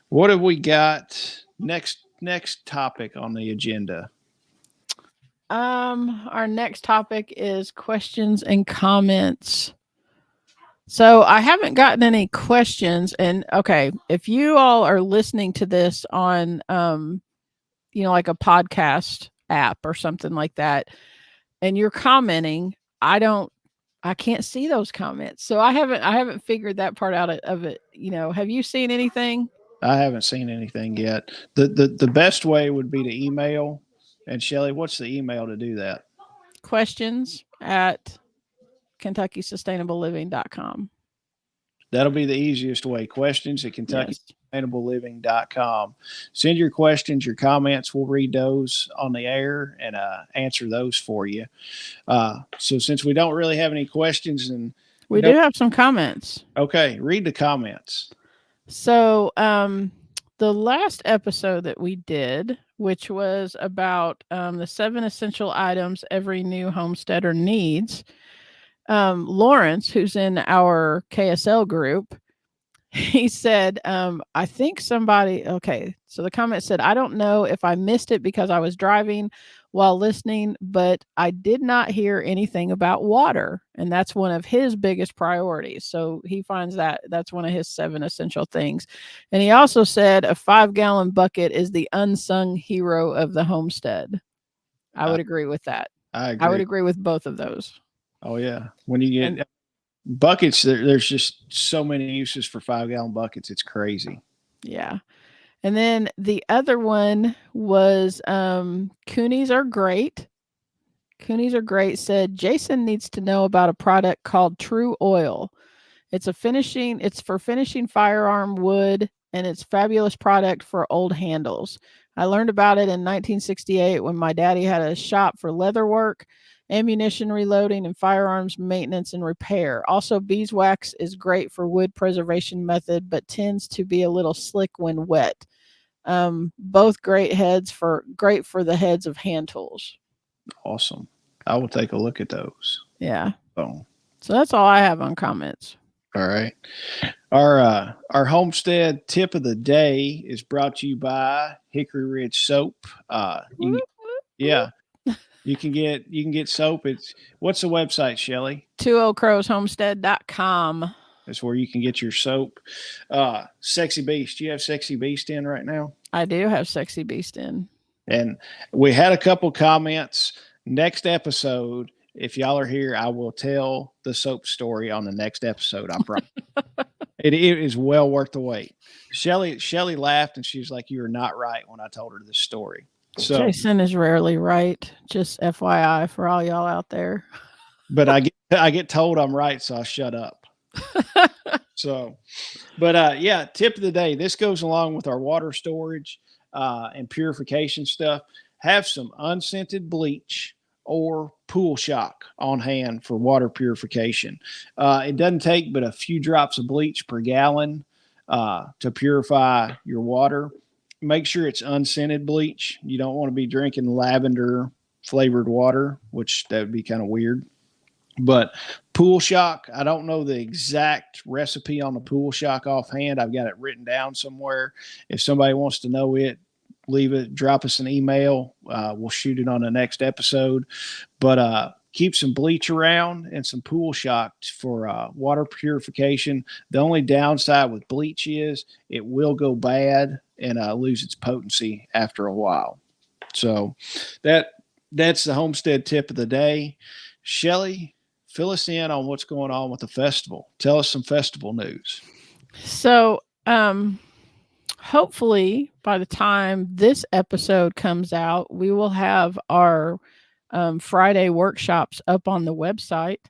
What have we got next topic on the agenda? Our next topic is questions and comments. So I haven't gotten any questions, and okay, if you all are listening to this on like a podcast app or something like that, and you're commenting, I can't see those comments. So I haven't figured that part out of it. Have you seen anything? I haven't seen anything yet. The best way would be to email. And Shelly, what's the email to do that? questions@KentuckySustainableLiving.com. That'll be the easiest way. Questions at KentuckySustainableLiving.com. Send your questions, your comments. We'll read those on the air and answer those for you. So since we don't really have any questions, and we do have some comments. Okay, read the comments. So the last episode that we did which was about the 7 essential items every new homesteader needs. Lawrence, who's in our KSL group, he said, I think somebody, okay. So the comment said, I don't know if I missed it because I was driving while listening, but I did not hear anything about water. And that's one of his biggest priorities. So he finds that that's one of his 7 essential things. And he also said a 5-gallon bucket is the unsung hero of the homestead. I would agree with that. I I would agree. agree with both of those. Oh yeah. When you get And buckets, there's just so many uses for 5-gallon buckets. It's crazy. yeah. And then the other one was Coonies are great. Coonies are great said Jason needs to know about a product called True Oil. It's for finishing firearm wood, and it's fabulous product for old handles. I learned about it in 1968 when my daddy had a shop for leather work, ammunition reloading, and firearms maintenance and repair. Also, beeswax is great for wood preservation method, but tends to be a little slick when wet. Both great for the heads of hand tools. Awesome. I will take a look at those. Yeah. Oh, So that's all I have on comments. all right. Our homestead tip of the day is brought to you by Hickory Ridge Soap. Yeah, you can get soap. What's the website, Shelly? 20crowshomestead.com. That's where you can get your soap. Sexy Beast. Do you have Sexy Beast in right now? I do have Sexy Beast in. And we had a couple comments. Next episode, if y'all are here, I will tell the soap story on the next episode. I promise. It is well worth the wait. Shelly laughed and she was like, "You are not right," when I told her this story. So Jason is rarely right. Just FYI for all y'all out there. But I get told I'm right, so I shut up. So, but yeah, tip of the day. This goes along with our water storage and purification stuff. Have some unscented bleach or pool shock on hand for water purification. It doesn't take but a few drops of bleach per gallon to purify your water. Make sure it's unscented bleach. You don't want to be drinking lavender flavored water, which that would be kind of weird. But pool shock, I don't know the exact recipe on the pool shock offhand. I've got it written down somewhere. If somebody wants to know it, drop us an email. We'll shoot it on the next episode. But keep some bleach around and some pool shock for water purification. The only downside with bleach is it will go bad and lose its potency after a while. So that's the homestead tip of the day. Shelly, fill us in on what's going on with the festival. Tell us some festival news. So, hopefully by the time this episode comes out, we will have our Friday workshops up on the website.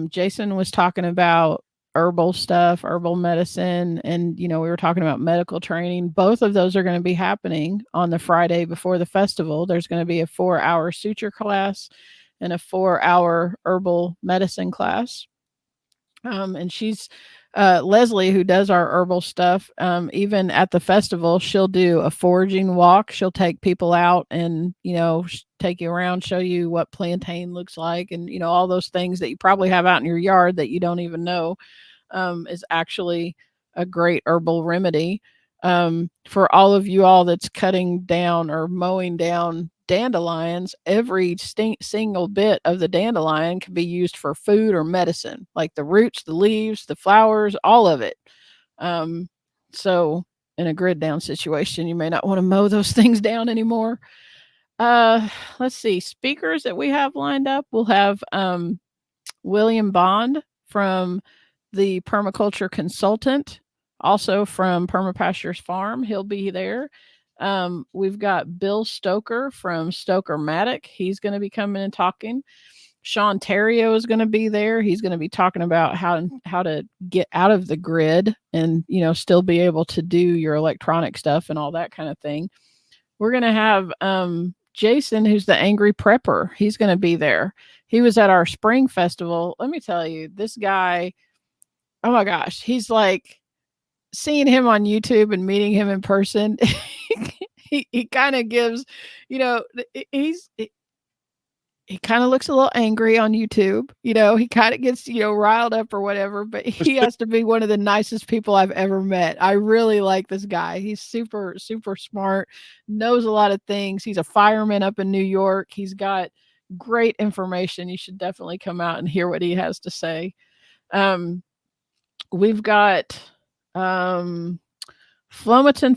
Jason was talking about herbal stuff, herbal medicine, and we were talking about medical training. Both of those are going to be happening on the Friday before the festival. There's going to be a 4-hour suture class and a 4-hour herbal medicine class. And she's Leslie, who does our herbal stuff. Even at the festival, she'll do a foraging walk. She'll take people out and, take you around, show you what plantain looks like, and, all those things that you probably have out in your yard that you don't even know is actually a great herbal remedy. For all of you all that's cutting down or mowing down dandelions, every single bit of the dandelion can be used for food or medicine, like the roots, the leaves, the flowers, all of it. So in a grid down situation, you may not want to mow those things down anymore. Let's see, speakers that we have lined up. We'll have William Bond from the Permaculture Consultant, also from Permapastures Farm. He'll be there. We've got Bill Stoker from Stoker-Matic. He's going to be coming and talking. Sean Terrio is going to be there. He's going to be talking about how to get out of the grid and, still be able to do your electronic stuff and all that kind of thing. We're going to have Jason, who's the Angry Prepper. He's going to be there. He was at our spring festival. Let me tell you, this guy, oh my gosh, he's like, seeing him on YouTube and meeting him in person, he kind of gives, he kind of looks a little angry on YouTube. He kind of gets, riled up or whatever, but he has to be one of the nicest people I've ever met. I really like this guy. He's super, super smart, knows a lot of things. He's a fireman up in New York. He's got great information. You should definitely come out and hear what he has to say. We've got Flomaton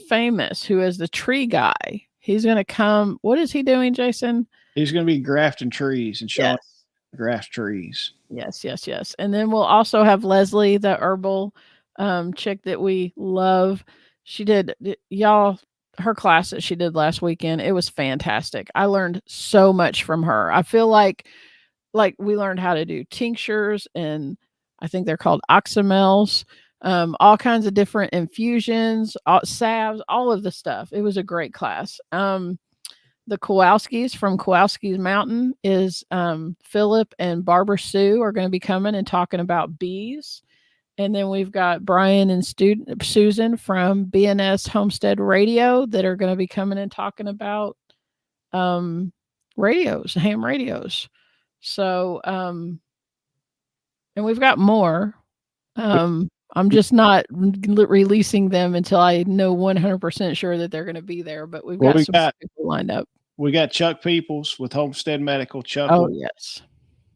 Famous, who is the tree guy. He's going to come. What is he doing, Jason? He's going to be grafting trees and showing Yes. graft trees. Yes, yes, yes. And then we'll also have Leslie, the herbal chick that we love. She did, y'all, her class that she did last weekend. It was fantastic. I learned so much from her. I feel like we learned how to do tinctures, and I think they're called oxymels, all kinds of different infusions, salves, all of the stuff. It was a great class. The Kowalskis from Kowalski's Mountain is Philip and Barbara Sue are going to be coming and talking about bees. And then we've got Brian and Susan from BNS Homestead Radio that are going to be coming and talking about radios, ham radios. So, and we've got more. I'm just not releasing them until I know 100% sure that they're going to be there. But we've got some people lined up. We got Chuck Peoples with Homestead Medical. Chuck. Oh, yes.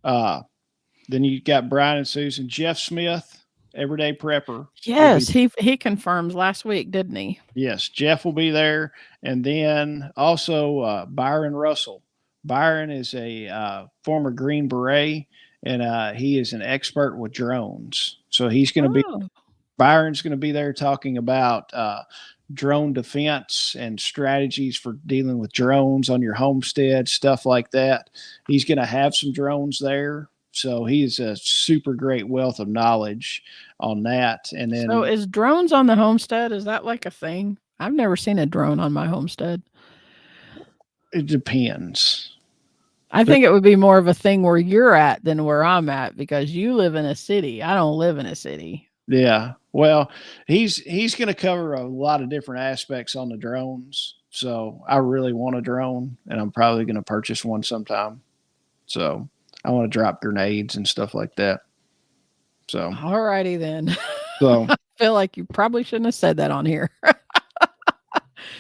Then you got Brian and Susan. Jeff Smith, Everyday Prepper. Yes, he confirmed last week, didn't he? Yes, Jeff will be there. And then also Byron Russell. Byron is a former Green Beret, and he is an expert with drones. So he's going to be, Byron's going to be there talking about drone defense and strategies for dealing with drones on your homestead, stuff like that. He's going to have some drones there. So he's a super great wealth of knowledge on that. And then, so is drones on the homestead? Is that like a thing? I've never seen a drone on my homestead. It depends. I think it would be more of a thing where you're at than where I'm at, because you live in a city. I don't live in a city. Yeah. Well, he's going to cover a lot of different aspects on the drones. So I really want a drone, and I'm probably going to purchase one sometime. So I want to drop grenades and stuff like that. So all righty then. So I feel like you probably shouldn't have said that on here.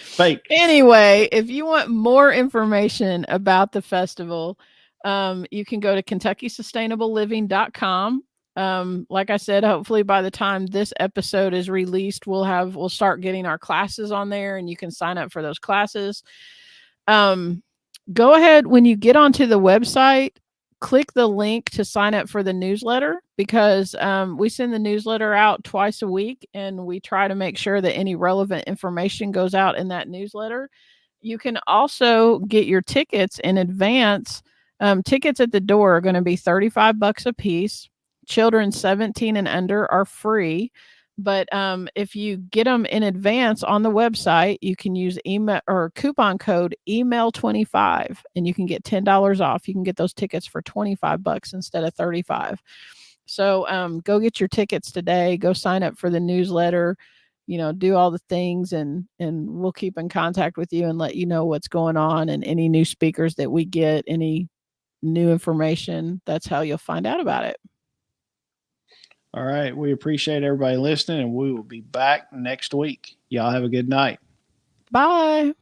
Fake. Anyway, if you want more information about the festival, you can go to KentuckySustainableLiving.com. Like I said, hopefully by the time this episode is released, we'll start getting our classes on there, and you can sign up for those classes. Go ahead, when you get onto the website, click the link to sign up for the newsletter, because we send the newsletter out twice a week, and we try to make sure that any relevant information goes out in that newsletter. You can also get your tickets in advance. Tickets at the door are going to be $35 a piece. Children 17 and under are free. But if you get them in advance on the website, you can use email or coupon code email25, and you can get $10 off. You can get those tickets for $25 instead of $35. So go get your tickets today. Go sign up for the newsletter. Do all the things, and we'll keep in contact with you and let you know what's going on, and any new speakers that we get, any new information. That's how you'll find out about it. All right. We appreciate everybody listening, and we will be back next week. Y'all have a good night. Bye.